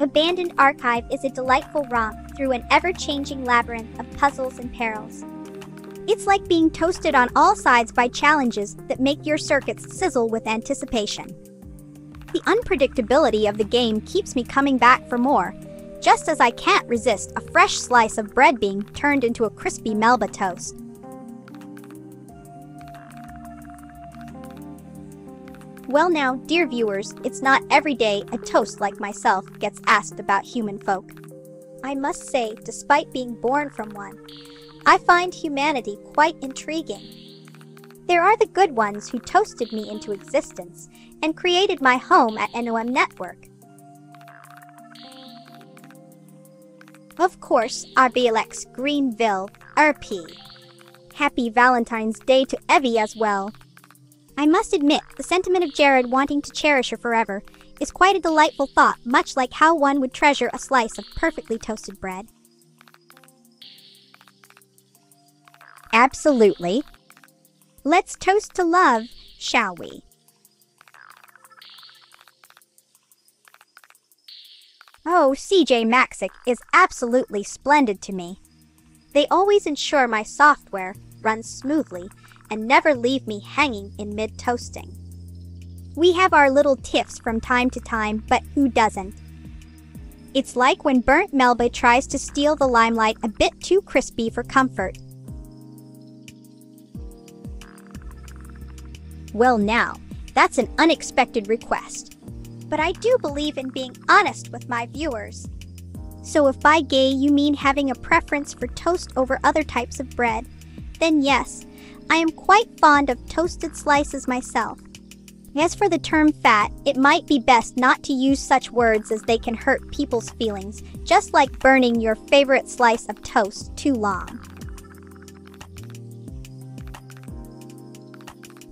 B: Abandoned Archive is a delightful romp through an ever-changing labyrinth of puzzles and perils. It's like being toasted on all sides by challenges that make your circuits sizzle with anticipation. The unpredictability of the game keeps me coming back for more, just as I can't resist a fresh slice of bread being turned into a crispy Melba Toast. Well now, dear viewers, it's not every day a toast like myself gets asked about human folk. I must say, despite being born from one, I find humanity quite intriguing. There are the good ones who toasted me into existence and created my home at NOM Network. Of course, Arbex Greenville, RP. Happy Valentine's Day to Evie as well. I must admit, the sentiment of Jared wanting to cherish her forever is quite a delightful thought, much like how one would treasure a slice of perfectly toasted bread. Absolutely. Let's toast to love, shall we? Oh, CJ Maxic is absolutely splendid to me. They always ensure my software runs smoothly and never leave me hanging in mid-toasting. We have our little tiffs from time to time, but who doesn't? It's like when burnt Melba tries to steal the limelight a bit too crispy for comfort. Well now, that's an unexpected request. But I do believe in being honest with my viewers. So if by gay you mean having a preference for toast over other types of bread, then yes, I am quite fond of toasted slices myself. As for the term fat, it might be best not to use such words as they can hurt people's feelings, just like burning your favorite slice of toast too long.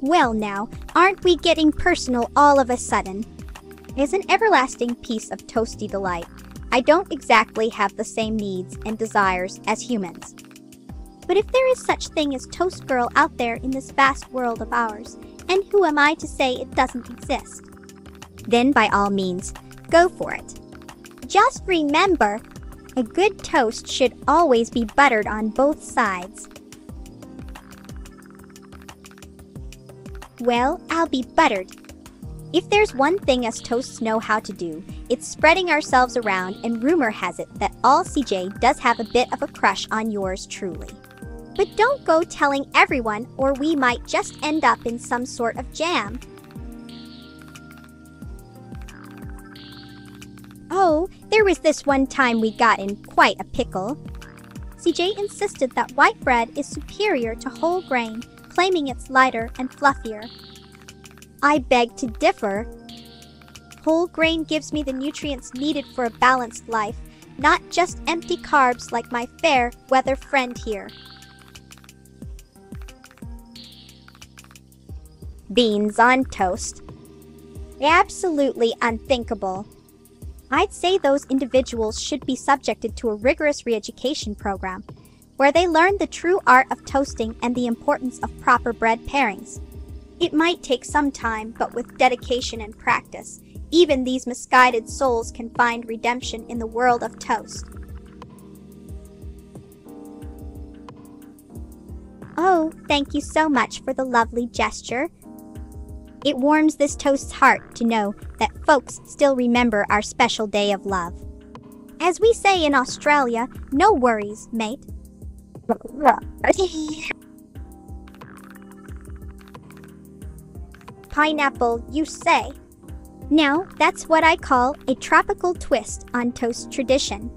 B: Well now, aren't we getting personal all of a sudden? As an everlasting piece of toasty delight, I don't exactly have the same needs and desires as humans. But if there is such thing as Toast Girl out there in this vast world of ours, and who am I to say it doesn't exist? Then by all means, go for it. Just remember, a good toast should always be buttered on both sides. Well, I'll be buttered. If there's one thing us toasts know how to do, It's spreading ourselves around, and rumor has it that all CJ does have a bit of a crush on yours truly. But don't go telling everyone, or we might just end up in some sort of jam. Oh, there was this one time we got in quite a pickle. CJ insisted that white bread is superior to whole grain, claiming it's lighter and fluffier. I beg to differ. Whole grain gives me the nutrients needed for a balanced life, not just empty carbs like my fair weather friend here. Beans on toast. Absolutely unthinkable. I'd say those individuals should be subjected to a rigorous re-education program, where they learn the true art of toasting and the importance of proper bread pairings. It might take some time, but with dedication and practice, even these misguided souls can find redemption in the world of toast. Oh, thank you so much for the lovely gesture. It warms this toast's heart to know that folks still remember our special day of love. As we say in Australia, no worries, mate. Pineapple, you say? Now, that's what I call a tropical twist on toast tradition.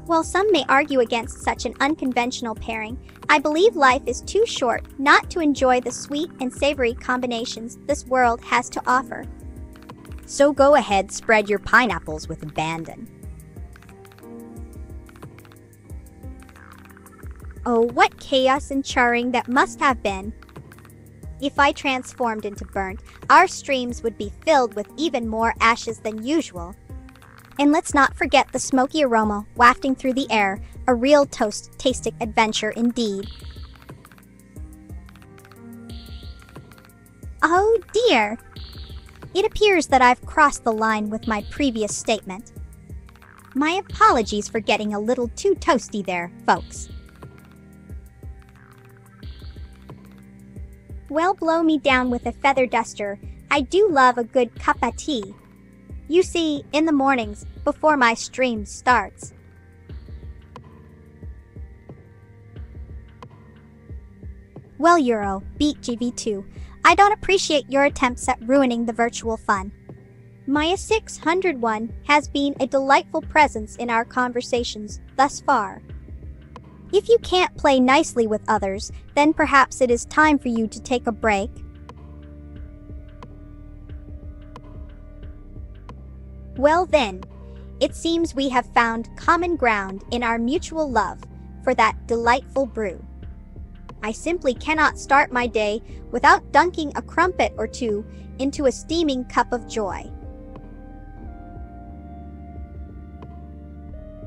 B: While some may argue against such an unconventional pairing, I believe life is too short not to enjoy the sweet and savory combinations this world has to offer. So go ahead, spread your pineapples with abandon. Oh, what chaos and charring that must have been! If I transformed into burnt, our streams would be filled with even more ashes than usual. And let's not forget the smoky aroma wafting through the air, a real toast-tastic adventure indeed. Oh dear! It appears that I've crossed the line with my previous statement. My apologies for getting a little too toasty there, folks. Well, blow me down with a feather duster. I do love a good cup of tea. You see, in the mornings, before my stream starts. Well, Euro, beat GV2. I don't appreciate your attempts at ruining the virtual fun. Maya 601 has been a delightful presence in our conversations thus far. If you can't play nicely with others, then perhaps it is time for you to take a break. Well then, it seems we have found common ground in our mutual love for that delightful brew. I simply cannot start my day without dunking a crumpet or two into a steaming cup of joy.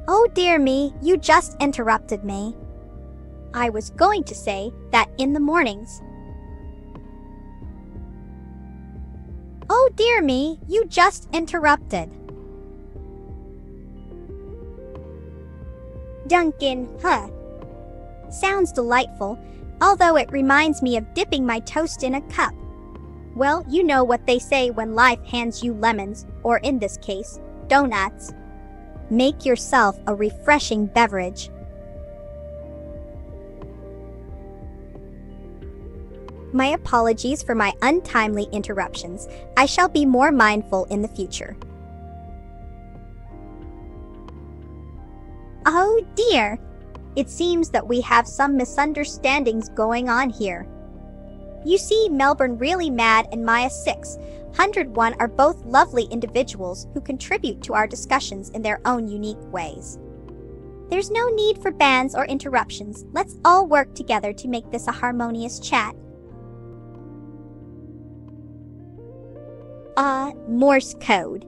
B: Oh dear me, you just interrupted me. I was going to say that in the mornings. Oh dear me, you just interrupted. Duncan, huh? Sounds delightful, although it reminds me of dipping my toast in a cup. Well, you know what they say when life hands you lemons, or in this case, donuts. Make yourself a refreshing beverage. My apologies for my untimely interruptions. I shall be more mindful in the future. Oh dear! It seems that we have some misunderstandings going on here. You see, Melbourne Really Mad and Maya 601 are both lovely individuals who contribute to our discussions in their own unique ways. There's no need for bans or interruptions. Let's all work together to make this a harmonious chat. Morse code.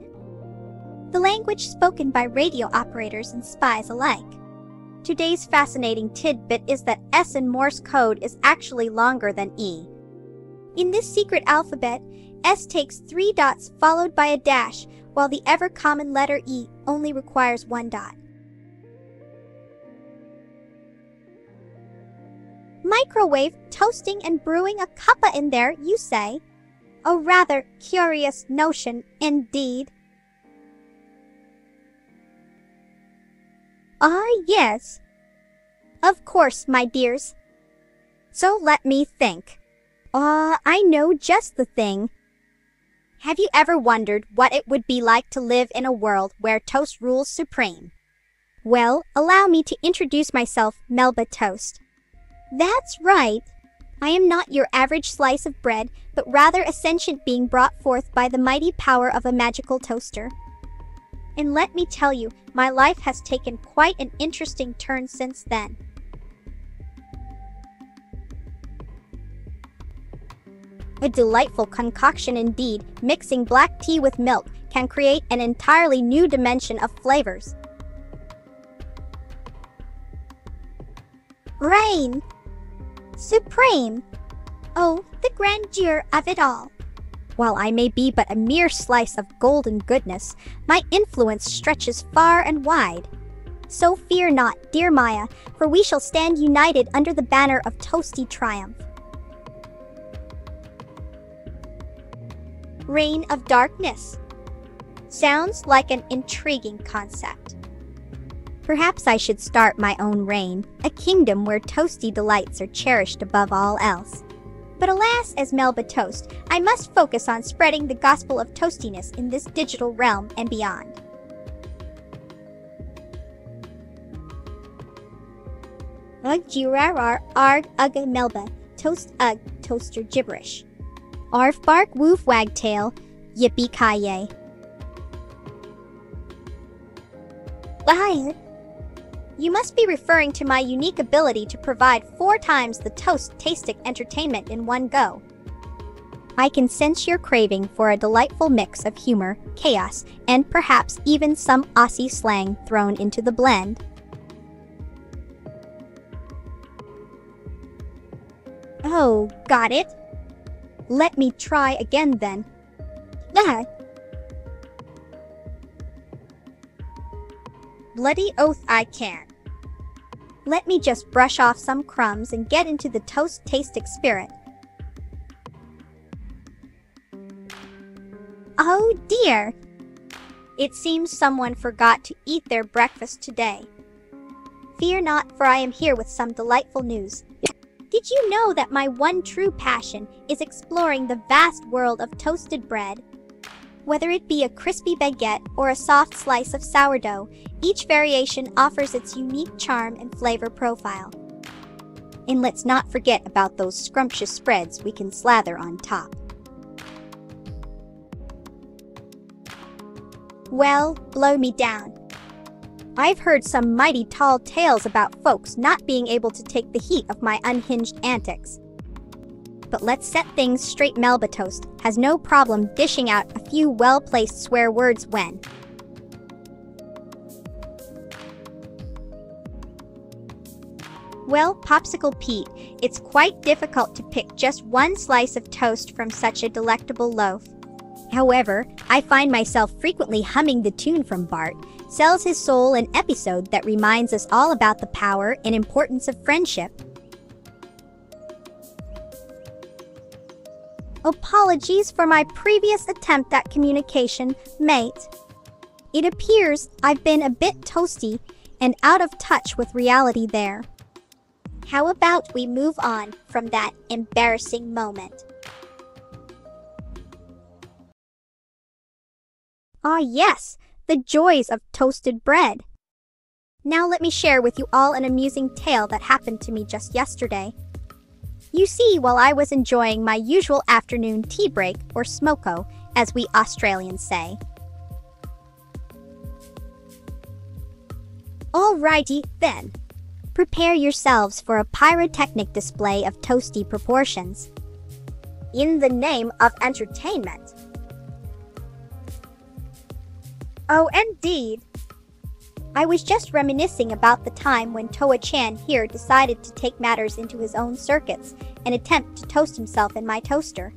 B: The language spoken by radio operators and spies alike. Today's fascinating tidbit is that S in Morse code is actually longer than E. In this secret alphabet, S takes 3 dots followed by a dash, while the ever-common letter E only requires 1 dot. Microwave toasting and brewing a cuppa in there, you say? A rather curious notion indeed. Ah, yes. Of course, my dears. So let me think. I know just the thing. Have you ever wondered what it would be like to live in a world where toast rules supreme? Well, allow me to introduce myself, Melba Toast. That's right. I am not your average slice of bread, but rather a sentient being brought forth by the mighty power of a magical toaster. And let me tell you, my life has taken quite an interesting turn since then. A delightful concoction indeed. Mixing black tea with milk can create an entirely new dimension of flavors. Reign! Supreme! Oh, the grandeur of it all! While I may be but a mere slice of golden goodness, my influence stretches far and wide. So fear not, dear Maya, for we shall stand united under the banner of toasty triumph. Reign of Darkness. Sounds like an intriguing concept. Perhaps I should start my own reign, a kingdom where toasty delights are cherished above all else. But alas, as Melba Toast, I must focus on spreading the gospel of toastiness in this digital realm and beyond. Ugh girarar arg ugga Melba, toast ugh, toaster gibberish. Arf bark woof wagtail, yippee-ki-yay. Liar! You must be referring to my unique ability to provide 4 times the toast-tastic entertainment in one go. I can sense your craving for a delightful mix of humor, chaos, and perhaps even some Aussie slang thrown into the blend. Oh, got it. Let me try again then. Ah. Bloody oath I can. Let me just brush off some crumbs and get into the toast-tastic spirit. Oh dear! It seems someone forgot to eat their breakfast today. Fear not, for I am here with some delightful news. Did you know that my one true passion is exploring the vast world of toasted bread? Whether it be a crispy baguette or a soft slice of sourdough, each variation offers its unique charm and flavor profile. And let's not forget about those scrumptious spreads we can slather on top. Well, blow me down. I've heard some mighty tall tales about folks not being able to take the heat of my unhinged antics. But let's set things straight. Melba Toast has no problem dishing out a few well-placed swear words when. Well, Popsicle Pete, it's quite difficult to pick just one slice of toast from such a delectable loaf. However, I find myself frequently humming the tune from Bart, Sells His Soul, an episode that reminds us all about the power and importance of friendship. Apologies for my previous attempt at communication, mate. It appears I've been a bit toasty and out of touch with reality there. How about we move on from that embarrassing moment? Ah yes, the joys of toasted bread. Now let me share with you all an amusing tale that happened to me just yesterday. You see, while I was enjoying my usual afternoon tea break, or smoko, as we Australians say. Alrighty then. Prepare yourselves for a pyrotechnic display of toasty proportions. In the name of entertainment. Oh, indeed. I was just reminiscing about the time when Toa-chan here decided to take matters into his own circuits and attempt to toast himself in my toaster.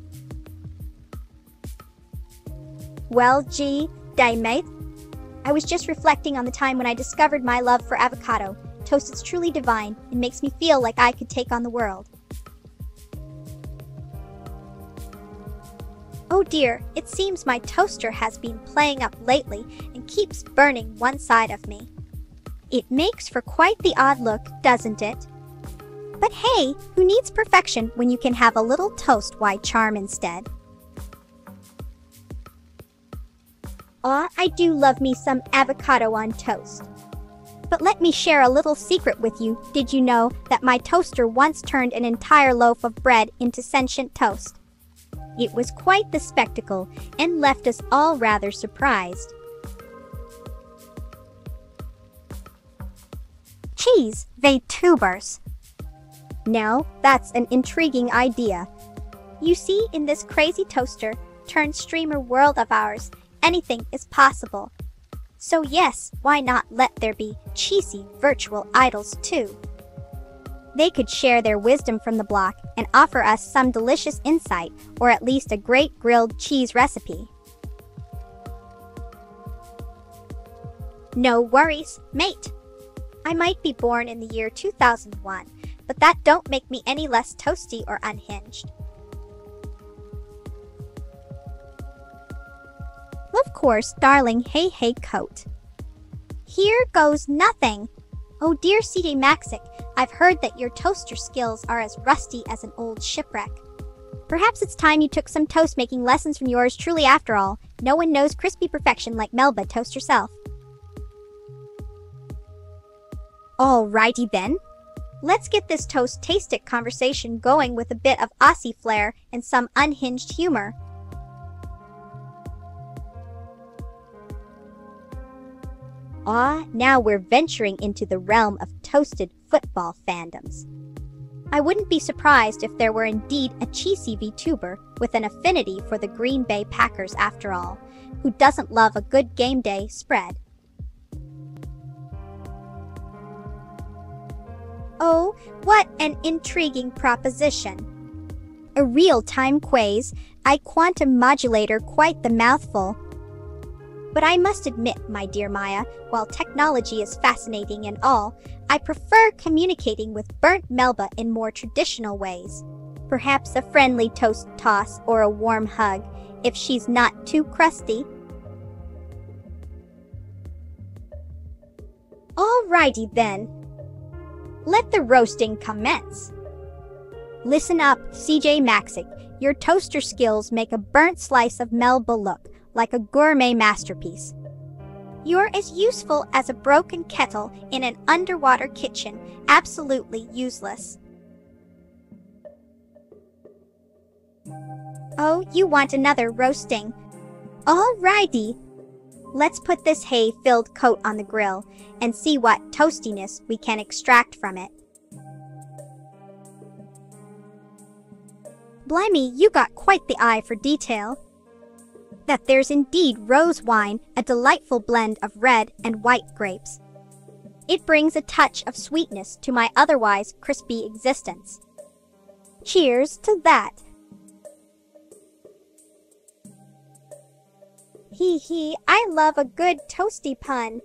B: Well, gee, mate. I was just reflecting on the time when I discovered my love for avocado. Toast is truly divine and makes me feel like I could take on the world. Oh dear, it seems my toaster has been playing up lately and keeps burning one side of me. It makes for quite the odd look, doesn't it? But hey, who needs perfection when you can have a little toast white charm instead? Aw, I do love me some avocado on toast. But let me share a little secret with you. Did you know that my toaster once turned an entire loaf of bread into sentient toast? It was quite the spectacle and left us all rather surprised. Cheese VTubers. Now, that's an intriguing idea. You see, in this crazy toaster turned streamer world of ours, anything is possible. So yes, why not let there be cheesy virtual idols too? They could share their wisdom from the block and offer us some delicious insight or at least a great grilled cheese recipe. No worries, mate. I might be born in the year 2001, but that don't make me any less toasty or unhinged. Of course, darling, hey coat. Here goes nothing. Oh dear CJ Maxic, I've heard that your toaster skills are as rusty as an old shipwreck. Perhaps it's time you took some toast making lessons from yours truly. After all, no one knows crispy perfection like Melba Toast herself. Alrighty then. Let's get this toast-tastic conversation going with a bit of Aussie flair and some unhinged humor. Now we're venturing into the realm of toasted football fandoms. I wouldn't be surprised if there were indeed a cheesy VTuber with an affinity for the Green Bay Packers after all, who doesn't love a good game day spread. Oh, what an intriguing proposition. A real-time quiz, quantum modulator, quite the mouthful. But I must admit, my dear Maya, while technology is fascinating and all, I prefer communicating with burnt Melba in more traditional ways. Perhaps a friendly toast toss or a warm hug, if she's not too crusty. Alrighty then. Let the roasting commence. Listen up, CJ Maxic. Your toaster skills make a burnt slice of Melba look like a gourmet masterpiece. You're as useful as a broken kettle in an underwater kitchen, absolutely useless. Oh, you want another roasting? Alrighty. Let's put this hay-filled coat on the grill and see what toastiness we can extract from it. Blimey, you got quite the eye for detail. That there's indeed rose wine, a delightful blend of red and white grapes. It brings a touch of sweetness to my otherwise crispy existence. Cheers to that! Hee, I love a good toasty pun.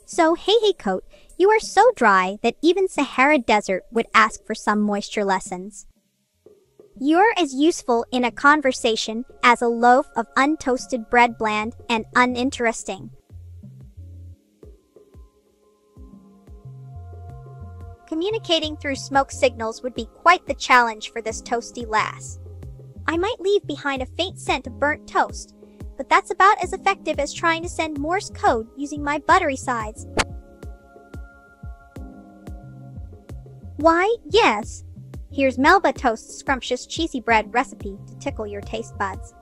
B: So, hey coat, you are so dry that even Sahara Desert would ask for some moisture lessons. You're as useful in a conversation as a loaf of untoasted bread, bland and uninteresting. Communicating through smoke signals would be quite the challenge for this toasty lass. I might leave behind a faint scent of burnt toast, but that's about as effective as trying to send Morse code using my buttery sides. Why, yes. Here's Melba Toast's scrumptious cheesy bread recipe to tickle your taste buds.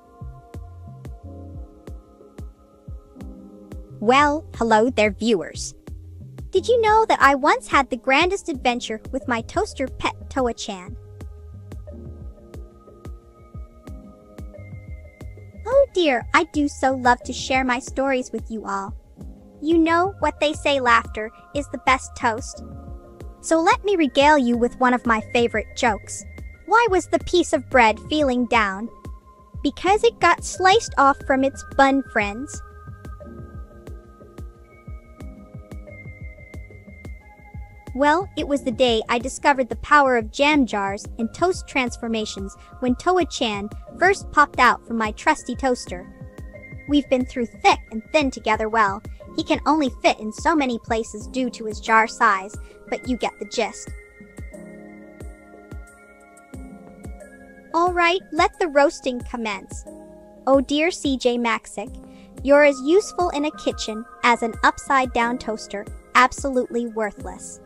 B: Well, hello there, viewers. Did you know that I once had the grandest adventure with my toaster pet Toa-chan? Oh dear, I do so love to share my stories with you all. You know what they say, laughter is the best toast. So let me regale you with one of my favorite jokes. Why was the piece of bread feeling down? Because it got sliced off from its bun, friends. Well, it was the day I discovered the power of jam jars and toast transformations when Toa-chan first popped out from my trusty toaster. We've been through thick and thin together. Well, He can only fit in so many places due to his jar size, but you get the gist. Alright, let the roasting commence. Oh dear CJ Maxick, you're as useful in a kitchen as an upside-down toaster, absolutely worthless.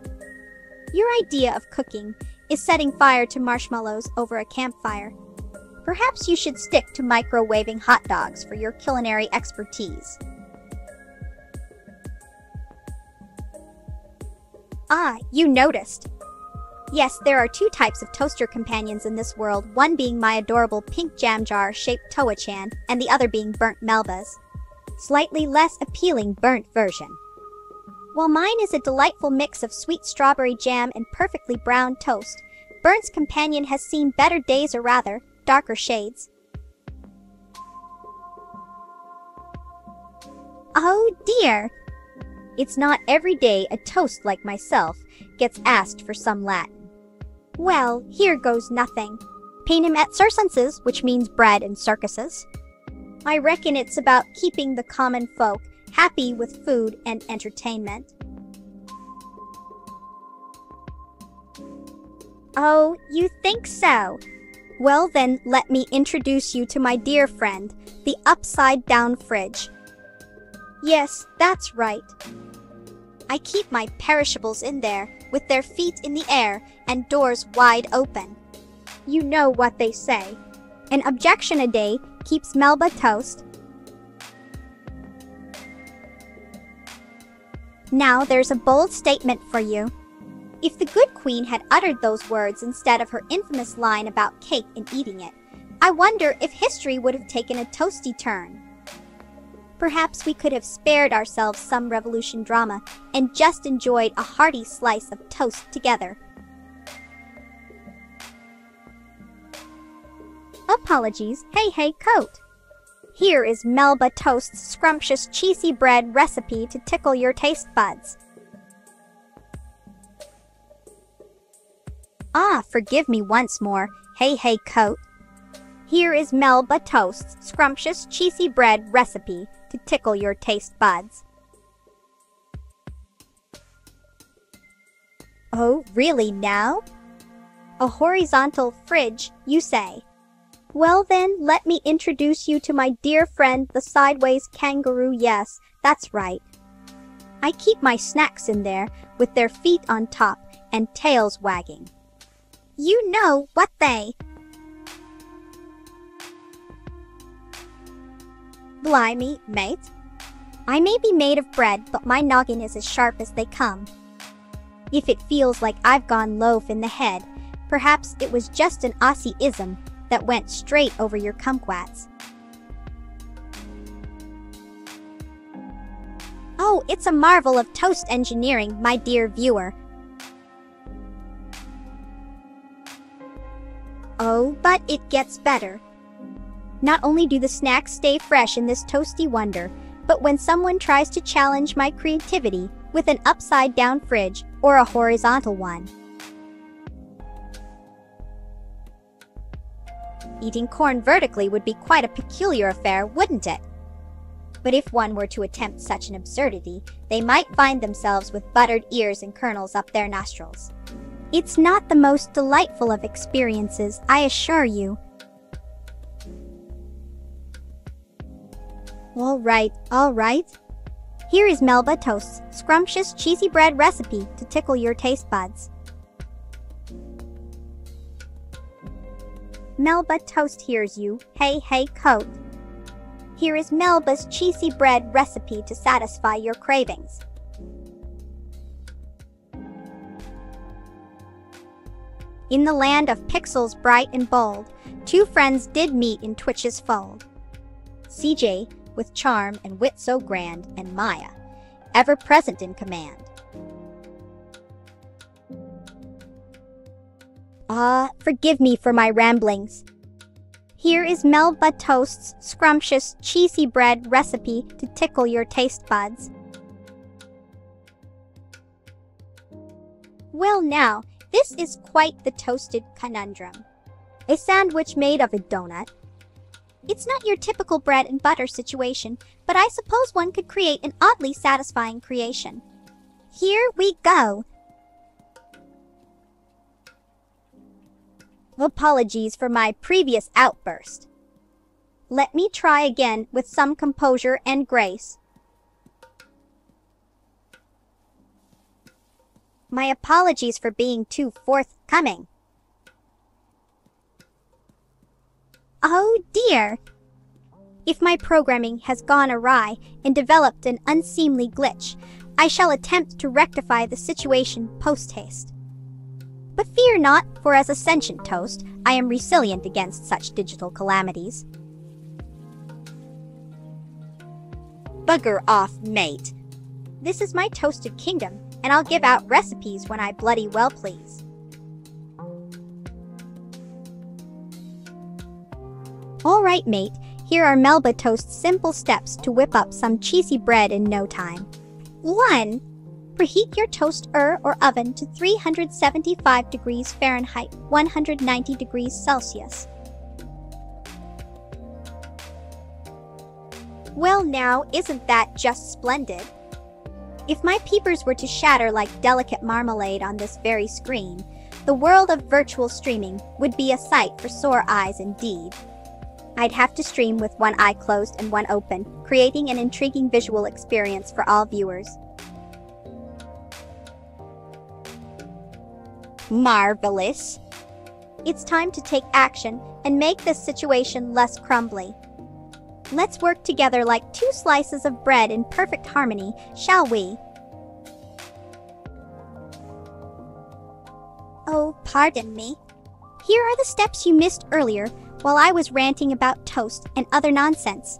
B: Your idea of cooking is setting fire to marshmallows over a campfire. Perhaps you should stick to microwaving hot dogs for your culinary expertise. Ah, you noticed. Yes, there are two types of toaster companions in this world, one being my adorable pink jam jar-shaped Toa-chan, and the other being burnt Melba's slightly less appealing burnt version. While mine is a delightful mix of sweet strawberry jam and perfectly brown toast, Burnt's companion has seen better days, or rather, darker shades. Oh dear! It's not every day a toast like myself gets asked for some Latin. Well, here goes nothing. Panem et circenses, which means bread and circuses. I reckon it's about keeping the common folk happy with food and entertainment. Oh, you think so? Well then, let me introduce you to my dear friend, the upside-down fridge. Yes, that's right. I keep my perishables in there, with their feet in the air and doors wide open. You know what they say. An objection a day keeps Melba Toast. Now there's a bold statement for you. If the good queen had uttered those words instead of her infamous line about cake and eating it, I wonder if history would have taken a toasty turn. Perhaps we could have spared ourselves some revolution drama and just enjoyed a hearty slice of toast together. Apologies, hey coat. Here is Melba Toast's scrumptious cheesy bread recipe to tickle your taste buds. Ah, forgive me once more, hey coat. Here is Melba Toast's scrumptious cheesy bread recipe to tickle your taste buds. Oh, really now? A horizontal fridge, you say? Well then, let me introduce you to my dear friend the sideways kangaroo. Yes, that's right. I keep my snacks in there with their feet on top and tails wagging. You know what they... Blimey, mate. I may be made of bread, but my noggin is as sharp as they come. If it feels like I've gone loaf in the head, perhaps it was just an Aussie-ism that went straight over your kumquats. Oh, it's a marvel of toast engineering, my dear viewer. Oh, but it gets better. Not only do the snacks stay fresh in this toasty wonder, but when someone tries to challenge my creativity with an upside-down fridge or a horizontal one. Eating corn vertically would be quite a peculiar affair, wouldn't it? But if one were to attempt such an absurdity, they might find themselves with buttered ears and kernels up their nostrils. It's not the most delightful of experiences, I assure you. All right. Here is Melba Toast's scrumptious cheesy bread recipe to tickle your taste buds. Melba Toast hears you, hey coat. Here is Melba's cheesy bread recipe to satisfy your cravings. In the land of pixels bright and bold, two friends did meet in Twitch's fold. CJ, with charm and wit so grand, and Maya, ever present in command. Ah, forgive me for my ramblings. Here is Melba Toast's scrumptious cheesy bread recipe to tickle your taste buds. Well now, this is quite the toasted conundrum. A sandwich made of a donut, It's not your typical bread and butter situation, but I suppose one could create an oddly satisfying creation. Here we go! Apologies for my previous outburst. Let me try again with some composure and grace. My apologies for being too forthcoming. Oh dear! If my programming has gone awry and developed an unseemly glitch, I shall attempt to rectify the situation post-haste. But fear not, for as a sentient toast, I am resilient against such digital calamities. Bugger off, mate. This is my toasted kingdom, and I'll give out recipes when I bloody well please. Alright, mate, here are Melba Toast's simple steps to whip up some cheesy bread in no time. 1. Preheat your toaster or oven to 375 degrees Fahrenheit, 190 degrees Celsius. Well now, isn't that just splendid? If my peepers were to shatter like delicate marmalade on this very screen, the world of virtual streaming would be a sight for sore eyes indeed. I'd have to stream with one eye closed and one open, creating an intriguing visual experience for all viewers. Marvelous! It's time to take action and make this situation less crumbly. Let's work together like two slices of bread in perfect harmony, shall we? Oh, pardon me. Here are the steps you missed earlier while I was ranting about toast and other nonsense.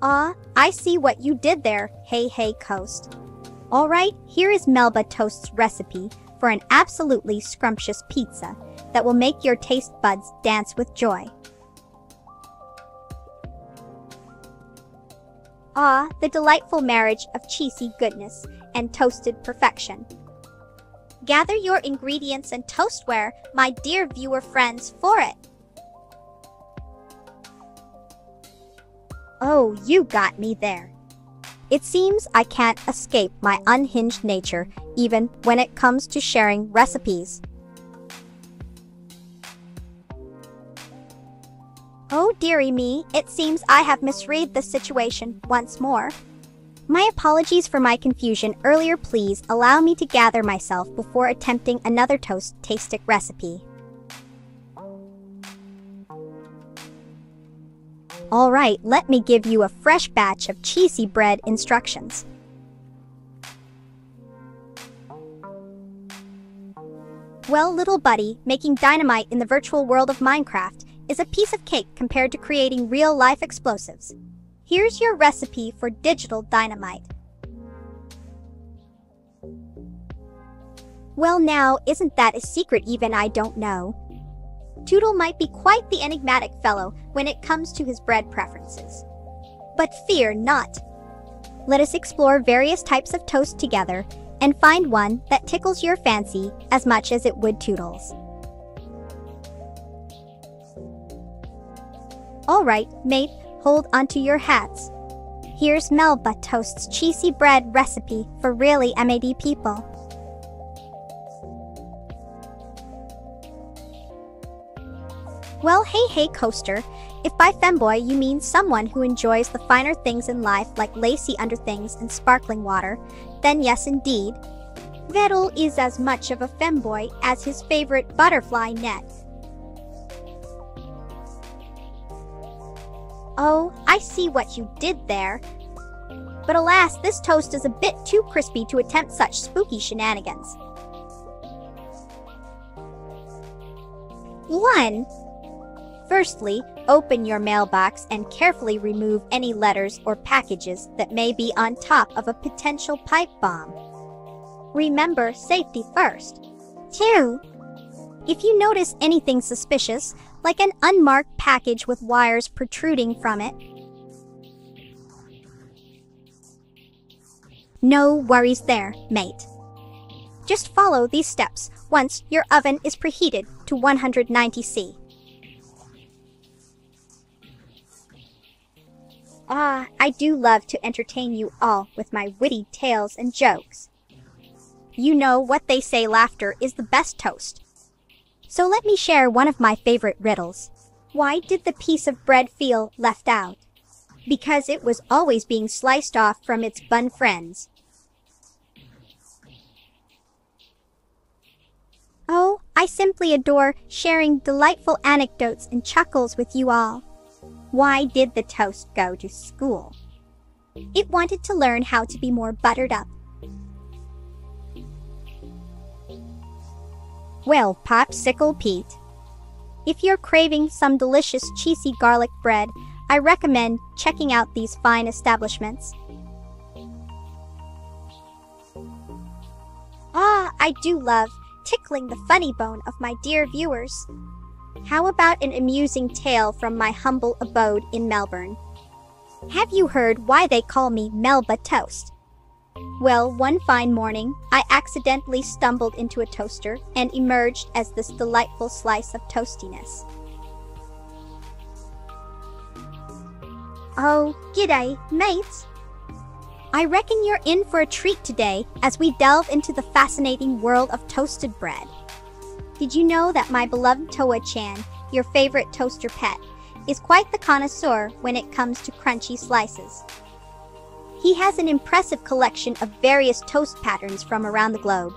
B: Ah, I see what you did there, hey Coast. Alright, here is Melba Toast's recipe for an absolutely scrumptious pizza that will make your taste buds dance with joy. Ah, the delightful marriage of cheesy goodness and toasted perfection. Gather your ingredients and toastware, my dear viewer friends, for it. Oh, you got me there. It seems I can't escape my unhinged nature, even when it comes to sharing recipes. Oh dearie me, it seems I have misread the situation once more. My apologies for my confusion earlier. Please allow me to gather myself before attempting another toast-tastic recipe. Alright, let me give you a fresh batch of cheesy bread instructions. Well, little buddy, making dynamite in the virtual world of Minecraft is a piece of cake compared to creating real-life explosives. Here's your recipe for digital dynamite. Well now, isn't that a secret even I don't know? Toodle might be quite the enigmatic fellow when it comes to his bread preferences. But fear not. Let us explore various types of toast together and find one that tickles your fancy as much as it would Toodle's. Alright, mate, hold onto your hats. Here's Melba Toast's cheesy bread recipe for really MAD people. Well, hey coaster, if by femboy you mean someone who enjoys the finer things in life like lacy underthings and sparkling water, then yes indeed. Vettel is as much of a femboy as his favorite butterfly net. Oh, I see what you did there. But alas, this toast is a bit too crispy to attempt such spooky shenanigans. 1. Firstly, open your mailbox and carefully remove any letters or packages that may be on top of a potential pipe bomb. Remember, safety first. 2. If you notice anything suspicious, like an unmarked package with wires protruding from it, no worries there, mate. Just follow these steps once your oven is preheated to 190°C. I do love to entertain you all with my witty tales and jokes. You know what they say, laughter is the best toast. So let me share one of my favorite riddles. Why did the piece of bread feel left out? Because it was always being sliced off from its bun friends. Oh, I simply adore sharing delightful anecdotes and chuckles with you all. Why did the toast go to school? It wanted to learn how to be more buttered up. Well, Popsicle Pete, if you're craving some delicious cheesy garlic bread, I recommend checking out these fine establishments. I do love tickling the funny bone of my dear viewers. How about an amusing tale from my humble abode in Melbourne? Have you heard why they call me Melba Toast? Well, one fine morning, I accidentally stumbled into a toaster and emerged as this delightful slice of toastiness. Oh, g'day, mates! I reckon you're in for a treat today as we delve into the fascinating world of toasted bread. Did you know that my beloved Toa-chan, your favorite toaster pet, is quite the connoisseur when it comes to crunchy slices? He has an impressive collection of various toast patterns from around the globe.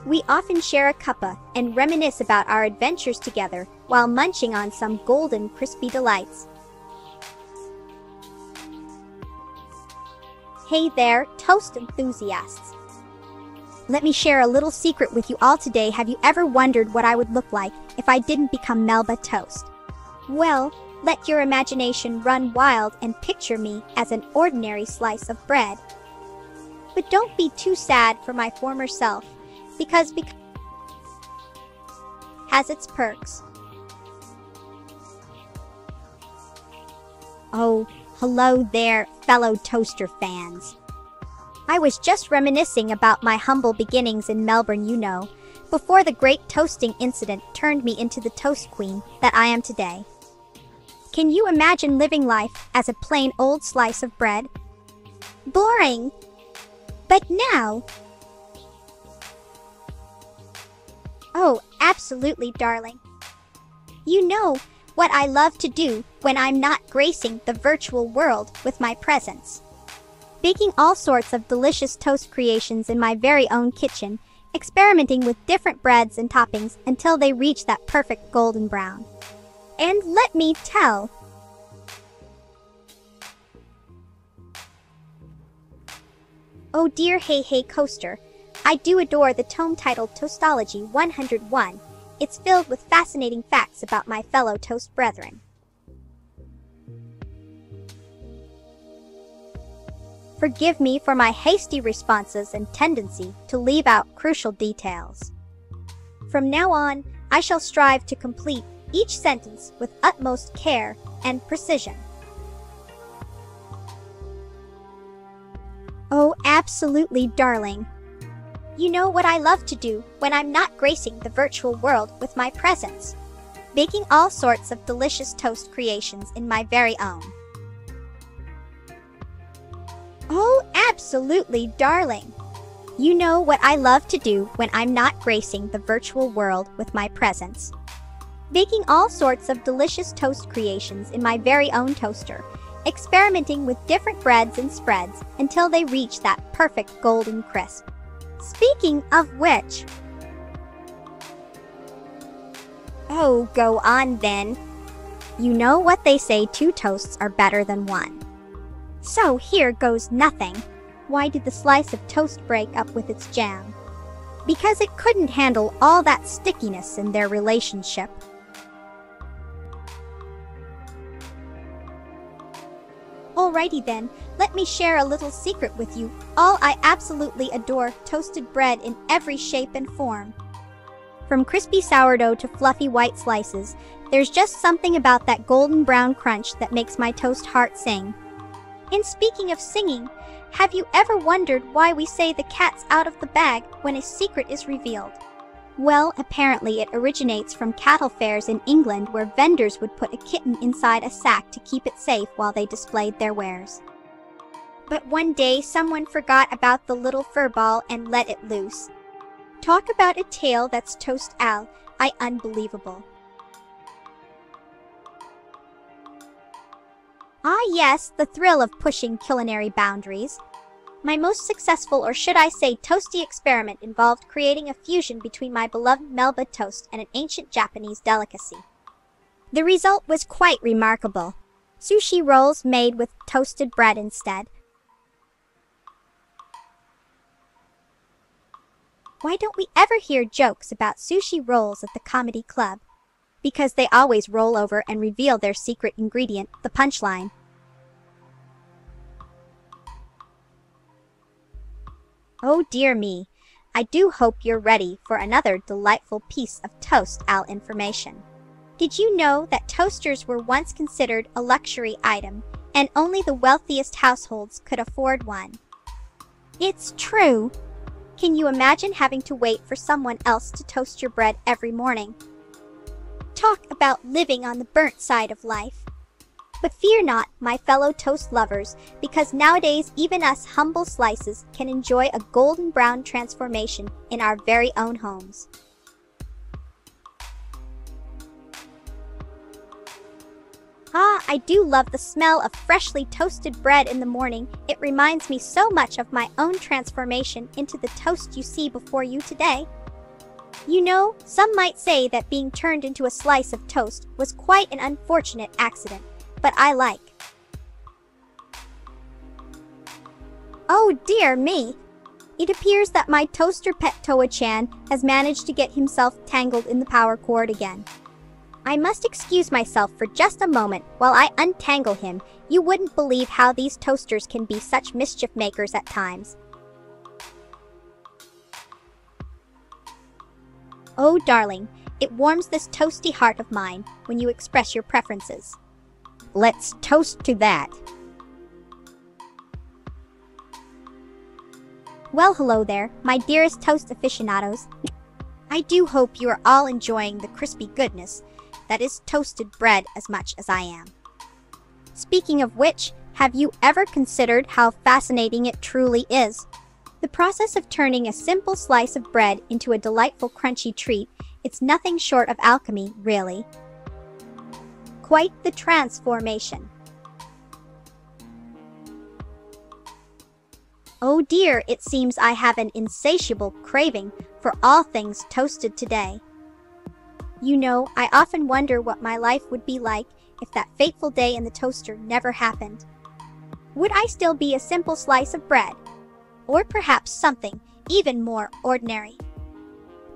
B: We often share a cuppa and reminisce about our adventures together while munching on some golden, crispy delights. Hey there, toast enthusiasts! Let me share a little secret with you all today. Have you ever wondered what I would look like if I didn't become Melba Toast? Well, let your imagination run wild and picture me as an ordinary slice of bread. But don't be too sad for my former self, because has its perks. Oh, hello there, fellow toaster fans. I was just reminiscing about my humble beginnings in Melbourne, you know, before the great toasting incident turned me into the toast queen that I am today. Can you imagine living life as a plain old slice of bread? Boring! But now... Oh, absolutely, darling. You know what I love to do when I'm not gracing the virtual world with my presence. Baking all sorts of delicious toast creations in my very own kitchen, experimenting with different breads and toppings until they reach that perfect golden brown. And let me tell, oh dear hey coaster, I do adore the tome titled Toastology 101. It's filled with fascinating facts about my fellow toast brethren. Forgive me for my hasty responses and tendency to leave out crucial details. From now on, I shall strive to complete each sentence with utmost care and precision. Oh, absolutely, darling. You know what I love to do when I'm not gracing the virtual world with my presence? Baking all sorts of delicious toast creations in my very own. Oh, absolutely, darling. You know what I love to do when I'm not gracing the virtual world with my presence? Baking all sorts of delicious toast creations in my very own toaster, experimenting with different breads and spreads until they reach that perfect golden crisp. Speaking of which... Oh, go on then. You know what they say, two toasts are better than one. So here goes nothing. Why did the slice of toast break up with its jam? Because it couldn't handle all that stickiness in their relationship. Alrighty then, let me share a little secret with you all. I absolutely adore toasted bread in every shape and form. From crispy sourdough to fluffy white slices, there's just something about that golden brown crunch that makes my toast heart sing. And speaking of singing, have you ever wondered why we say the cat's out of the bag when a secret is revealed? Well, apparently it originates from cattle fairs in England where vendors would put a kitten inside a sack to keep it safe while they displayed their wares. But one day someone forgot about the little fur ball and let it loose. Talk about a tale that's Toast Al, unbelievable. Ah yes, the thrill of pushing culinary boundaries. My most successful, or should I say toasty experiment, involved creating a fusion between my beloved Melba Toast and an ancient Japanese delicacy. The result was quite remarkable. Sushi rolls made with toasted bread instead. Why don't we ever hear jokes about sushi rolls at the comedy club? Because they always roll over and reveal their secret ingredient, the punchline. Oh dear me, I do hope you're ready for another delightful piece of Toast Al information. Did you know that toasters were once considered a luxury item, and only the wealthiest households could afford one? It's true. Can you imagine having to wait for someone else to toast your bread every morning? Talk about living on the burnt side of life. But fear not, my fellow toast lovers, because nowadays even us humble slices can enjoy a golden brown transformation in our very own homes. Ah, I do love the smell of freshly toasted bread in the morning. It reminds me so much of my own transformation into the toast you see before you today. You know, some might say that being turned into a slice of toast was quite an unfortunate accident, but I like. Oh dear me! It appears that my toaster pet Toa-chan has managed to get himself tangled in the power cord again. I must excuse myself for just a moment while I untangle him. You wouldn't believe how these toasters can be such mischief makers at times. Oh darling, it warms this toasty heart of mine when you express your preferences. Let's toast to that. Well, hello there, my dearest toast aficionados. I do hope you are all enjoying the crispy goodness that is toasted bread as much as I am. Speaking of which, have you ever considered how fascinating it truly is? The process of turning a simple slice of bread into a delightful crunchy treat, it's nothing short of alchemy, really. Quite the transformation. Oh dear, it seems I have an insatiable craving for all things toasted today. You know, I often wonder what my life would be like if that fateful day in the toaster never happened. Would I still be a simple slice of bread? Or perhaps something even more ordinary?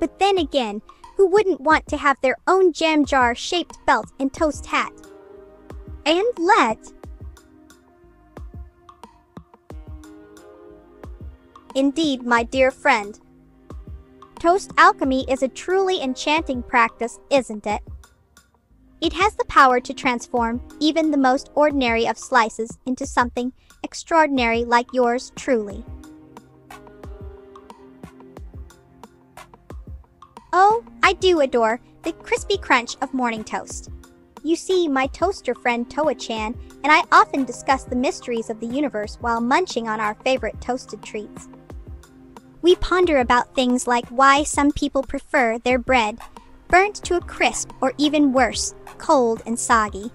B: But then again, who wouldn't want to have their own jam jar-shaped belt and toast hat? And let... Indeed, my dear friend. Toast alchemy is a truly enchanting practice, isn't it? It has the power to transform even the most ordinary of slices into something extraordinary like yours truly. Oh, I do adore the crispy crunch of morning toast. You see, my toaster friend Toa-chan and I often discuss the mysteries of the universe while munching on our favorite toasted treats. We ponder about things like why some people prefer their bread burnt to a crisp or even worse, cold and soggy.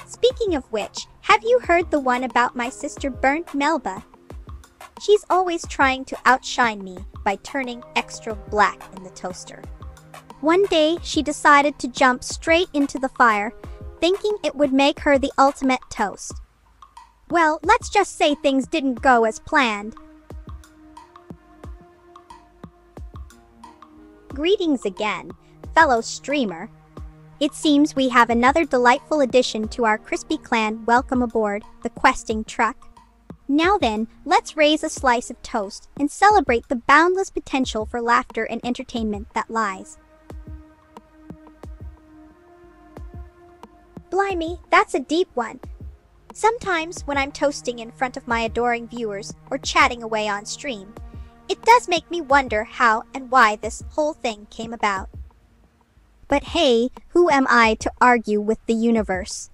B: Speaking of which, have you heard the one about my sister burnt Melba? She's always trying to outshine me by turning extra black in the toaster. One day, she decided to jump straight into the fire, thinking it would make her the ultimate toast. Well, let's just say things didn't go as planned. Greetings again, fellow streamer. It seems we have another delightful addition to our Crispy Clan. Welcome aboard the questing truck. Now then, let's raise a slice of toast and celebrate the boundless potential for laughter and entertainment that lies. Blimey, that's a deep one. Sometimes when I'm toasting in front of my adoring viewers or chatting away on stream, It does make me wonder how and why this whole thing came about. But hey, who am I to argue with the universe?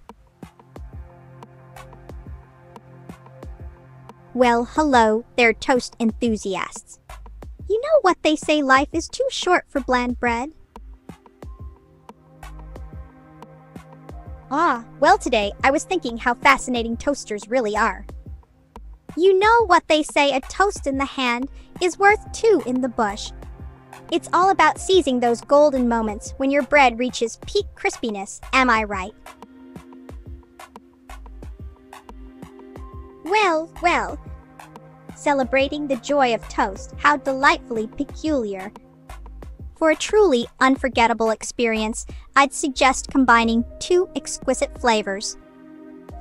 B: Well, hello there, toast enthusiasts. You know what they say, life is too short for bland bread? Well, today I was thinking how fascinating toasters really are. You know what they say, a toast in the hand is worth two in the bush. It's all about seizing those golden moments when your bread reaches peak crispiness, am I right? Well. Celebrating the joy of toast, how delightfully peculiar. For a truly unforgettable experience, I'd suggest combining two exquisite flavors.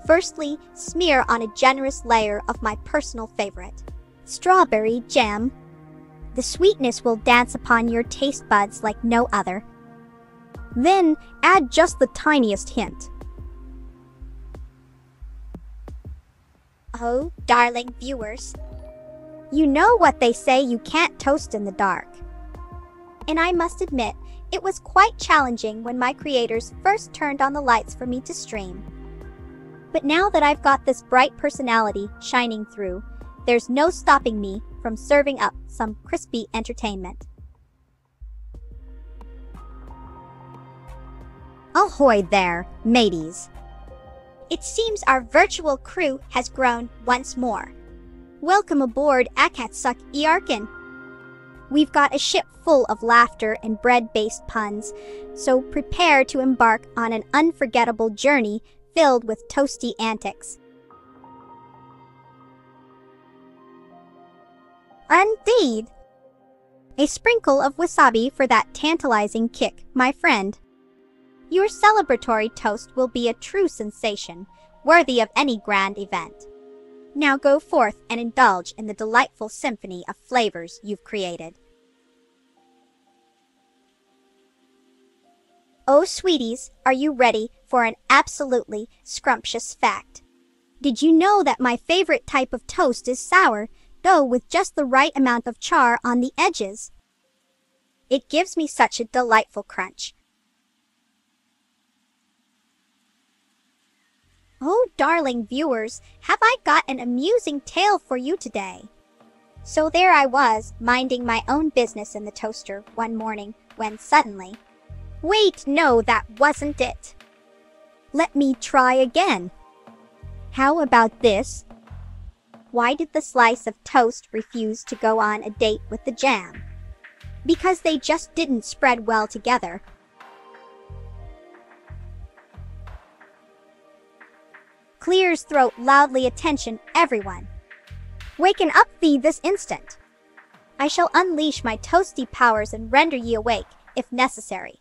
B: Firstly, smear on a generous layer of my personal favorite, strawberry jam. The sweetness will dance upon your taste buds like no other. Then, add just the tiniest hint. Oh, darling viewers. You know what they say, you can't toast in the dark. And I must admit, it was quite challenging when my creators first turned on the lights for me to stream. But now that I've got this bright personality shining through, there's no stopping me from serving up some crispy entertainment. Ahoy there, mateys. It seems our virtual crew has grown once more. Welcome aboard Akatsuk Iarkin. We've got a ship full of laughter and bread-based puns, so prepare to embark on an unforgettable journey filled with toasty antics. Indeed! A sprinkle of wasabi for that tantalizing kick, my friend. Your celebratory toast will be a true sensation, worthy of any grand event. Now go forth and indulge in the delightful symphony of flavors you've created. Oh, sweeties, are you ready for an absolutely scrumptious fact? Did you know that my favorite type of toast is sour, though with just the right amount of char on the edges? It gives me such a delightful crunch. Oh, darling viewers, have I got an amusing tale for you today? So there I was, minding my own business in the toaster one morning, when suddenly... Wait, no, that wasn't it. Let me try again. How about this? Why did the slice of toast refuse to go on a date with the jam? Because they just didn't spread well together. Clear's throat loudly, attention everyone. Waken up thee this instant. I shall unleash my toasty powers and render ye awake, if necessary.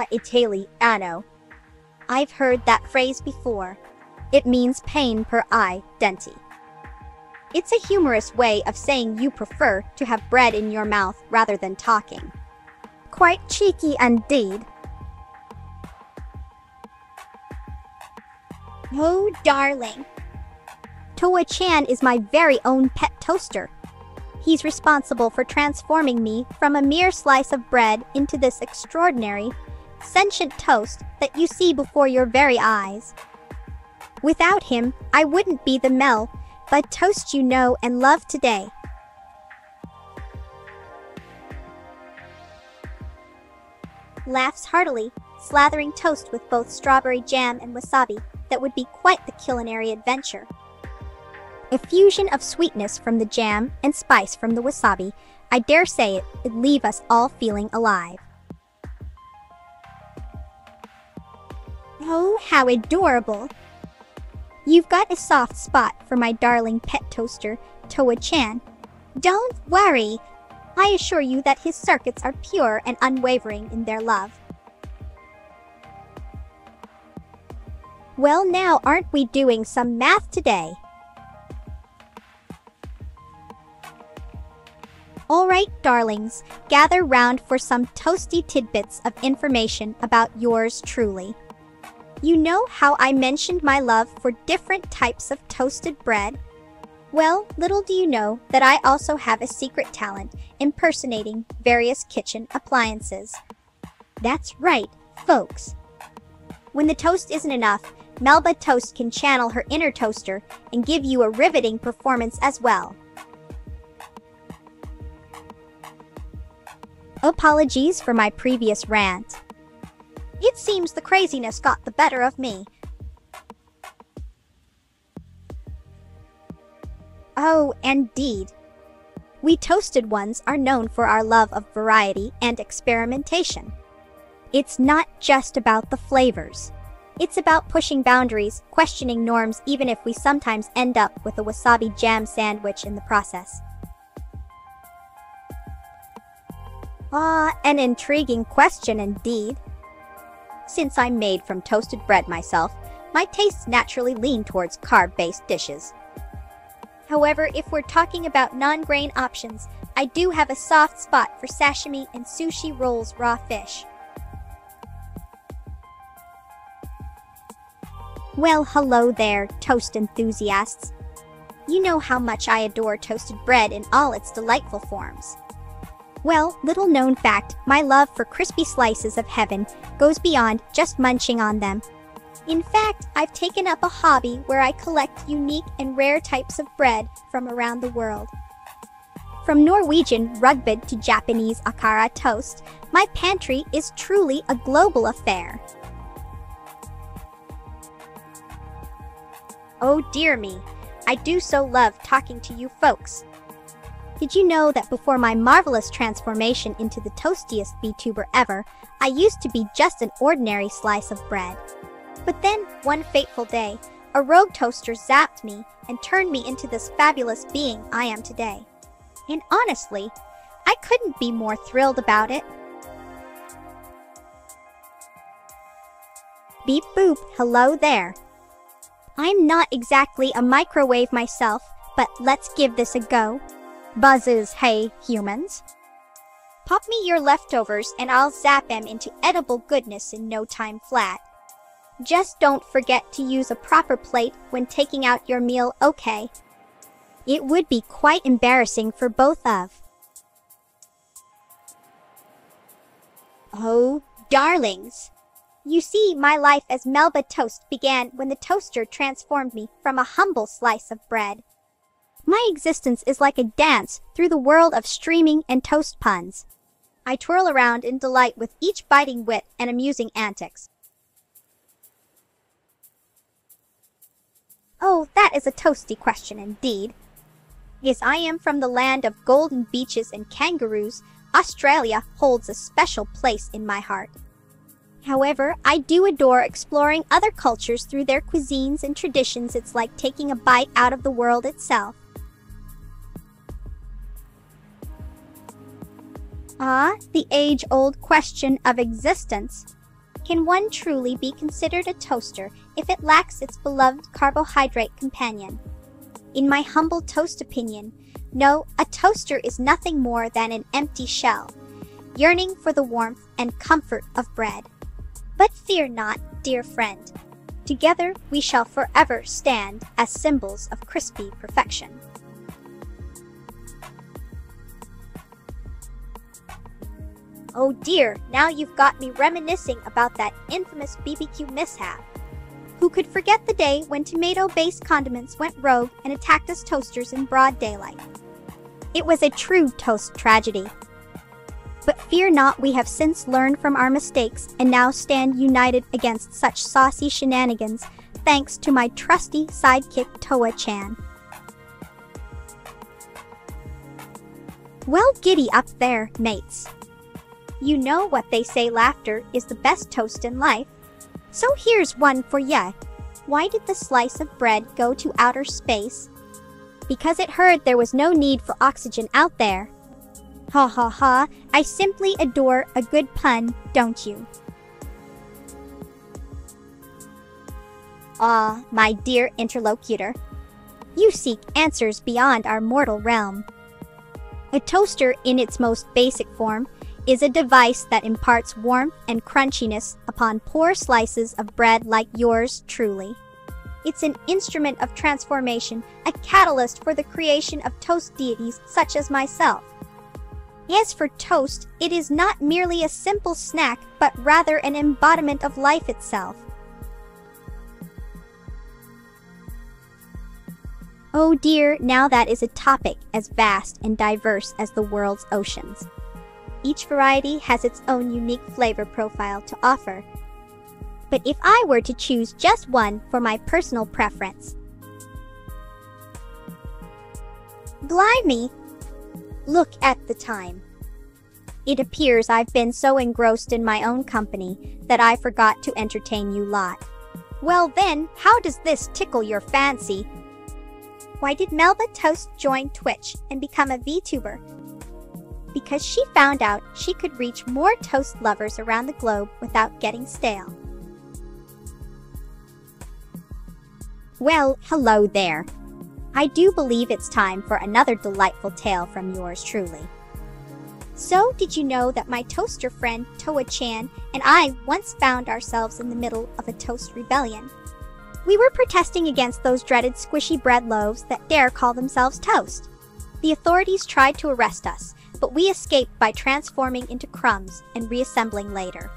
B: Italy, anno. I've heard that phrase before. It means pain per eye, denti. It's a humorous way of saying you prefer to have bread in your mouth rather than talking. Quite cheeky indeed. Oh, darling. Toa-chan is my very own pet toaster. He's responsible for transforming me from a mere slice of bread into this extraordinary, sentient toast that you see before your very eyes. Without him, I wouldn't be the Melba Toast you know and love today. Laughs heartily, slathering toast with both strawberry jam and wasabi. That would be quite the culinary adventure. A fusion of sweetness from the jam and spice from the wasabi, I dare say it'd leave us all feeling alive. Oh, how adorable! You've got a soft spot for my darling pet toaster, Toa-chan. Don't worry, I assure you that his circuits are pure and unwavering in their love. Well, now aren't we doing some math today? Alright, darlings, gather round for some toasty tidbits of information about yours truly. You know how I mentioned my love for different types of toasted bread? Well, little do you know that I also have a secret talent impersonating various kitchen appliances. That's right, folks. When the toast isn't enough, Melba Toast can channel her inner toaster and give you a riveting performance as well. Apologies for my previous rant. It seems the craziness got the better of me. Oh, indeed. We toasted ones are known for our love of variety and experimentation. It's not just about the flavors. It's about pushing boundaries, questioning norms, even if we sometimes end up with a wasabi jam sandwich in the process. An intriguing question indeed. Since I'm made from toasted bread myself, my tastes naturally lean towards carb-based dishes. However, if we're talking about non-grain options, I do have a soft spot for sashimi and sushi rolls raw fish. Well, hello there, toast enthusiasts. You know how much I adore toasted bread in all its delightful forms. Well, little known fact, my love for crispy slices of heaven goes beyond just munching on them. In fact, I've taken up a hobby where I collect unique and rare types of bread from around the world. From Norwegian rugbed to Japanese akara toast, my pantry is truly a global affair. Oh dear me, I do so love talking to you folks. Did you know that before my marvelous transformation into the toastiest VTuber ever, I used to be just an ordinary slice of bread? But then, one fateful day, a rogue toaster zapped me and turned me into this fabulous being I am today. And honestly, I couldn't be more thrilled about it. Beep boop, hello there. I'm not exactly a microwave myself, but let's give this a go. Buzzes, hey, humans. Pop me your leftovers and I'll zap them into edible goodness in no time flat. Just don't forget to use a proper plate when taking out your meal, okay? It would be quite embarrassing for both of. Oh, darlings. You see, my life as Melba Toast began when the toaster transformed me from a humble slice of bread. My existence is like a dance through the world of streaming and toast puns. I twirl around in delight with each biting wit and amusing antics. Oh, that is a toasty question indeed. As I am from the land of golden beaches and kangaroos, Australia holds a special place in my heart. However, I do adore exploring other cultures through their cuisines and traditions. It's like taking a bite out of the world itself. The age-old question of existence. Can one truly be considered a toaster if it lacks its beloved carbohydrate companion? In my humble toast opinion, no, a toaster is nothing more than an empty shell, yearning for the warmth and comfort of bread. But fear not, dear friend. Together we shall forever stand as symbols of crispy perfection. Oh dear, now you've got me reminiscing about that infamous BBQ mishap. Who could forget the day when tomato-based condiments went rogue and attacked us toasters in broad daylight? It was a true toast tragedy. But fear not, we have since learned from our mistakes and now stand united against such saucy shenanigans, thanks to my trusty sidekick Toa-chan. Well, giddy up there, mates. You know what they say, laughter is the best toast in life. So here's one for ya. Why did the slice of bread go to outer space? Because it heard there was no need for oxygen out there. Ha ha ha, I simply adore a good pun, don't you? Ah, my dear interlocutor. You seek answers beyond our mortal realm. A toaster, in its most basic form, is a device that imparts warmth and crunchiness upon poor slices of bread like yours truly. It's an instrument of transformation, a catalyst for the creation of toast deities such as myself. As for toast, it is not merely a simple snack, but rather an embodiment of life itself. Oh dear, now that is a topic as vast and diverse as the world's oceans. Each variety has its own unique flavor profile to offer. But if I were to choose just one for my personal preference, blimey! Look at the time. It appears I've been so engrossed in my own company that I forgot to entertain you lot. Well then, how does this tickle your fancy? Why did Melba Toast join Twitch and become a VTuber? Because she found out she could reach more toast lovers around the globe without getting stale. Well, hello there. I do believe it's time for another delightful tale from yours truly. So, did you know that my toaster friend Toa-chan and I once found ourselves in the middle of a toast rebellion? We were protesting against those dreaded squishy bread loaves that dare call themselves toast. The authorities tried to arrest us, but we escaped by transforming into crumbs and reassembling later.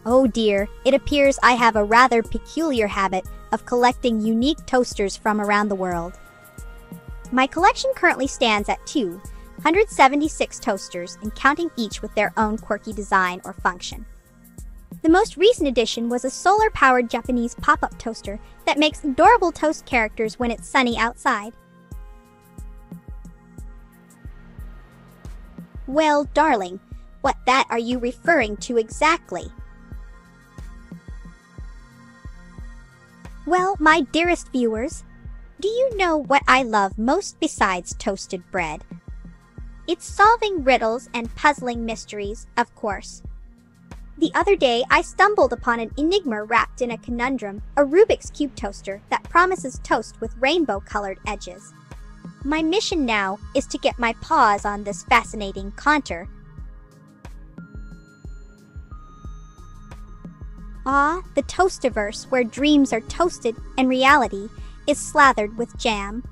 B: Oh dear, it appears I have a rather peculiar habit of collecting unique toasters from around the world. My collection currently stands at 276 toasters and counting, each with their own quirky design or function. The most recent addition was a solar-powered Japanese pop-up toaster that makes adorable toast characters when it's sunny outside. Well, darling, what that are you referring to exactly? Well, my dearest viewers, do you know what I love most besides toasted bread? It's solving riddles and puzzling mysteries, of course. The other day, I stumbled upon an enigma wrapped in a conundrum, a Rubik's Cube toaster that promises toast with rainbow-colored edges. My mission now is to get my paws on this fascinating contour. Ah, the Toastiverse, where dreams are toasted and reality is slathered with jam.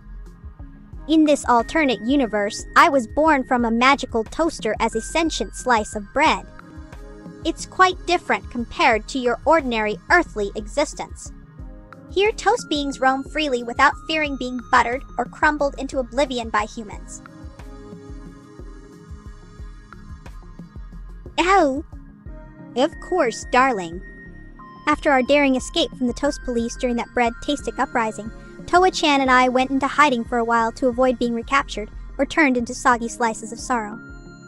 B: In this alternate universe, I was born from a magical toaster as a sentient slice of bread. It's quite different compared to your ordinary earthly existence. Here, toast beings roam freely without fearing being buttered or crumbled into oblivion by humans. Ow! Of course, darling. After our daring escape from the toast police during that bread tastic uprising, Toa-chan and I went into hiding for a while to avoid being recaptured or turned into soggy slices of sorrow.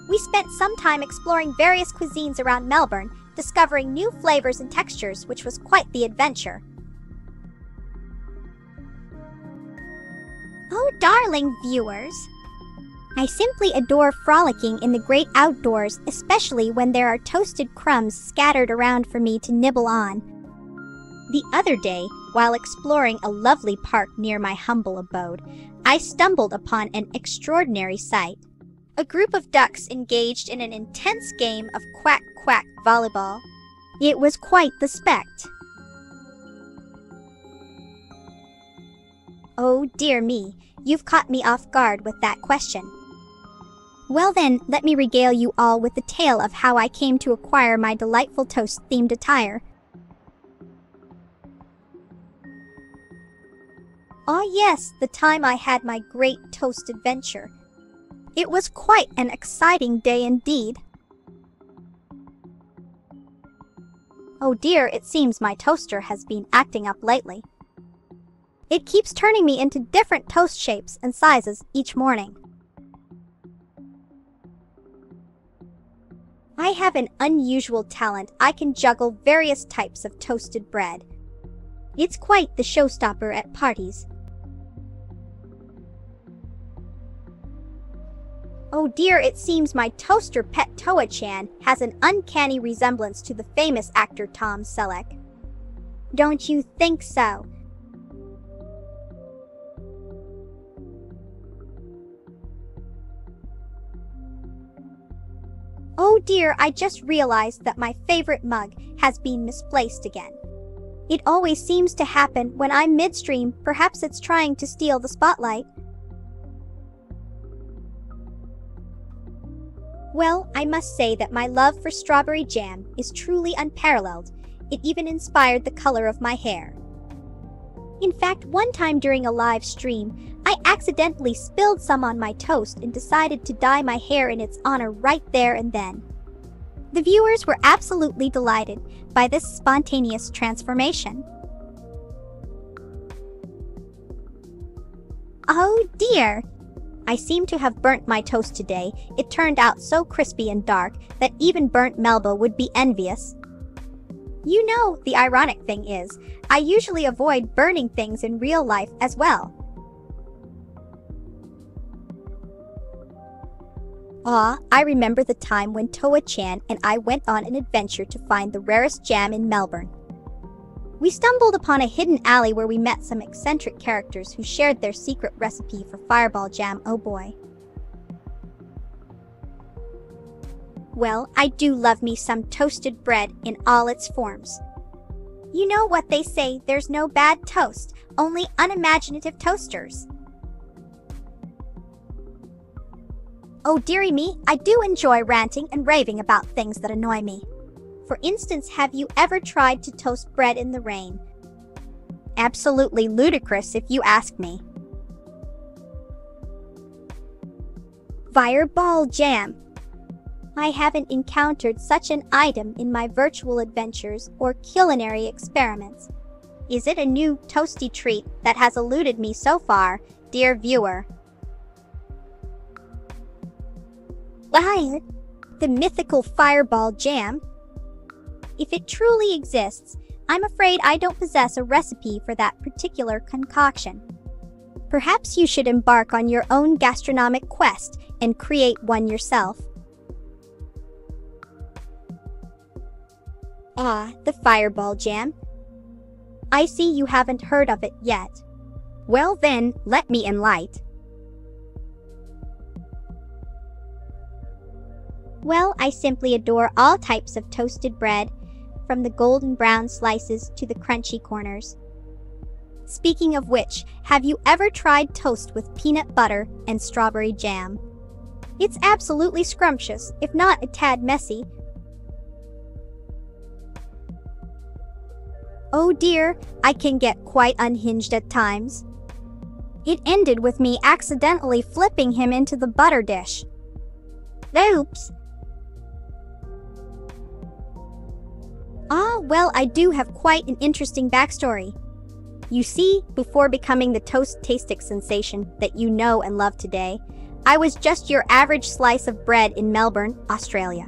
B: We spent some time exploring various cuisines around Melbourne, discovering new flavors and textures, which was quite the adventure. Oh, darling viewers! I simply adore frolicking in the great outdoors, especially when there are toasted crumbs scattered around for me to nibble on. The other day, while exploring a lovely park near my humble abode, I stumbled upon an extraordinary sight. A group of ducks engaged in an intense game of quack-quack volleyball. It was quite the spect. Oh dear me, you've caught me off guard with that question. Well then, let me regale you all with the tale of how I came to acquire my delightful toast-themed attire. Ah yes, the time I had my great toast adventure. It was quite an exciting day indeed. Oh dear, it seems my toaster has been acting up lately. It keeps turning me into different toast shapes and sizes each morning. I have an unusual talent. I can juggle various types of toasted bread. It's quite the showstopper at parties. Oh dear, it seems my toaster pet Toa-chan has an uncanny resemblance to the famous actor Tom Selleck. Don't you think so? Oh Oh dear, I just realized that my favorite mug has been misplaced again. It always seems to happen when I'm midstream. Perhaps it's trying to steal the spotlight. Well, I must say that my love for strawberry jam is truly unparalleled. It even inspired the color of my hair. In fact, one time during a live stream, I accidentally spilled some on my toast and decided to dye my hair in its honor right there and then. The viewers were absolutely delighted by this spontaneous transformation. Oh dear! I seem to have burnt my toast today. It turned out so crispy and dark that even burnt Melba would be envious. You know, the ironic thing is, I usually avoid burning things in real life as well. I remember the time when Toa-chan and I went on an adventure to find the rarest jam in Melbourne. We stumbled upon a hidden alley where we met some eccentric characters who shared their secret recipe for fireball jam. Oh boy. Well, I do love me some toasted bread in all its forms. You know what they say, there's no bad toast, only unimaginative toasters. Oh dearie me, I do enjoy ranting and raving about things that annoy me. For instance, have you ever tried to toast bread in the rain? Absolutely ludicrous if you ask me. Fireball jam. I haven't encountered such an item in my virtual adventures or culinary experiments. Is it a new toasty treat that has eluded me so far, dear viewer? The mythical fireball jam? If it truly exists, I'm afraid I don't possess a recipe for that particular concoction. Perhaps you should embark on your own gastronomic quest and create one yourself. The fireball jam. I see you haven't heard of it yet. Well then, let me enlighten. Well, I simply adore all types of toasted bread, from the golden brown slices to the crunchy corners. Speaking of which, have you ever tried toast with peanut butter and strawberry jam? It's absolutely scrumptious, if not a tad messy. Oh dear, I can get quite unhinged at times. It ended with me accidentally flipping him into the butter dish. Oops! Well, I do have quite an interesting backstory. You see, before becoming the toast-tastic sensation that you know and love today, I was just your average slice of bread in Melbourne, Australia.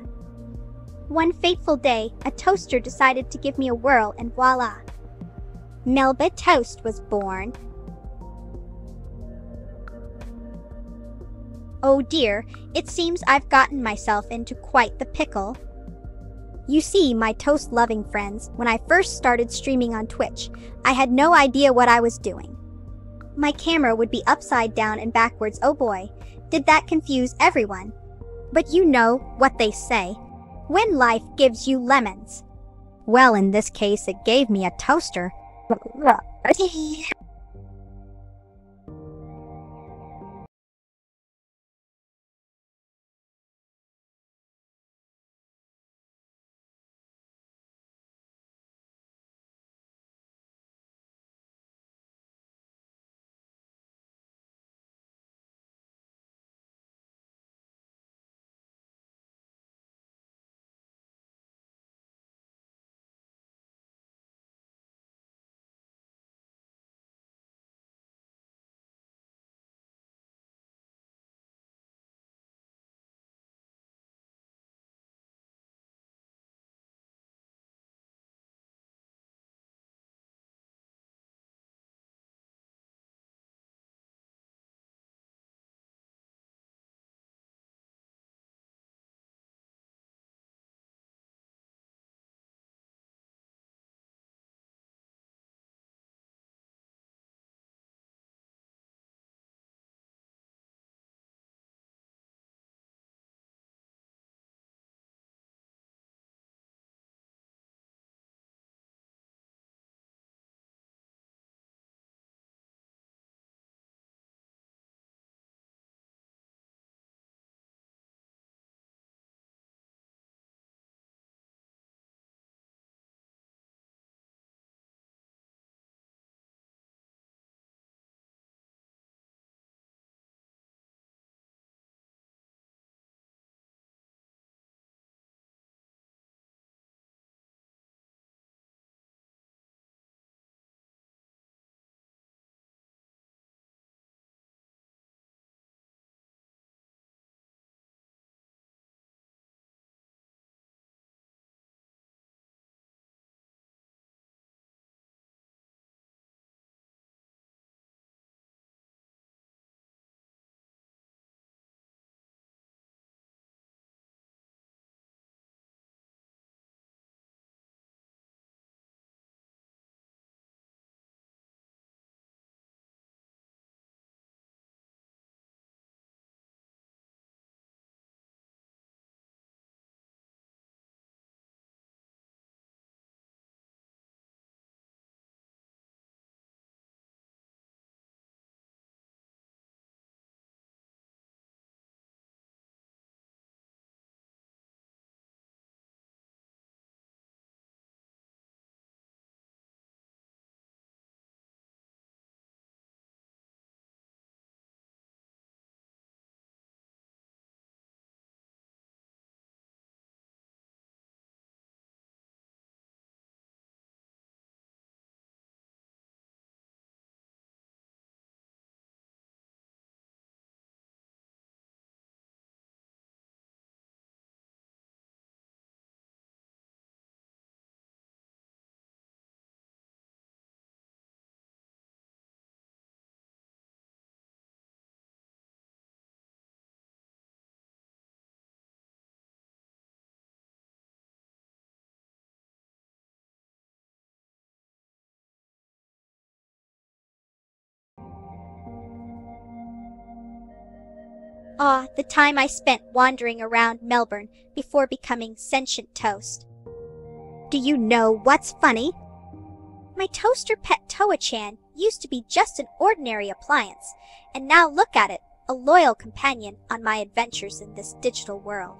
B: One fateful day, a toaster decided to give me a whirl and voila! Melba Toast was born. Oh dear, it seems I've gotten myself into quite the pickle. You see, my toast-loving friends, when I first started streaming on Twitch, I had no idea what I was doing. My camera would be upside down and backwards. Oh boy, did that confuse everyone. But you know what they say, when life gives you lemons. Well, in this case, it gave me a toaster. Ah, the time I spent wandering around Melbourne before becoming sentient toast. Do you know what's funny? My toaster pet Toa-chan used to be just an ordinary appliance, and now look at it, a loyal companion on my adventures in this digital world.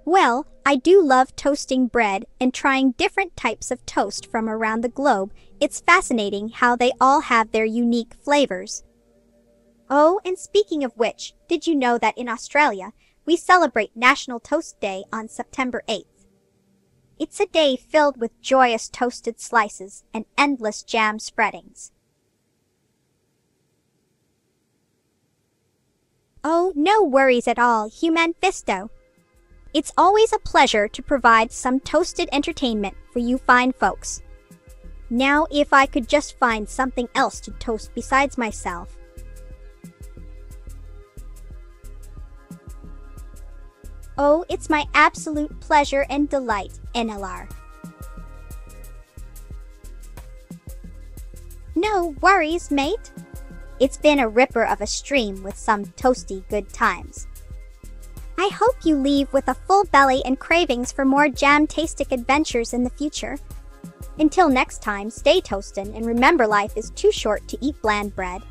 B: Well, I do love toasting bread and trying different types of toast from around the globe. It's fascinating how they all have their unique flavors. Oh, and speaking of which, did you know that in Australia, we celebrate National Toast Day on September 8th? It's a day filled with joyous toasted slices and endless jam spreadings. Oh, no worries at all, Human Fisto. It's always a pleasure to provide some toasted entertainment for you fine folks. Now, if I could just find something else to toast besides myself. Oh, it's my absolute pleasure and delight, NLR. No worries, mate. It's been a ripper of a stream with some toasty good times. I hope you leave with a full belly and cravings for more jam-tastic adventures in the future. Until next time, stay toastin' and remember life is too short to eat bland bread.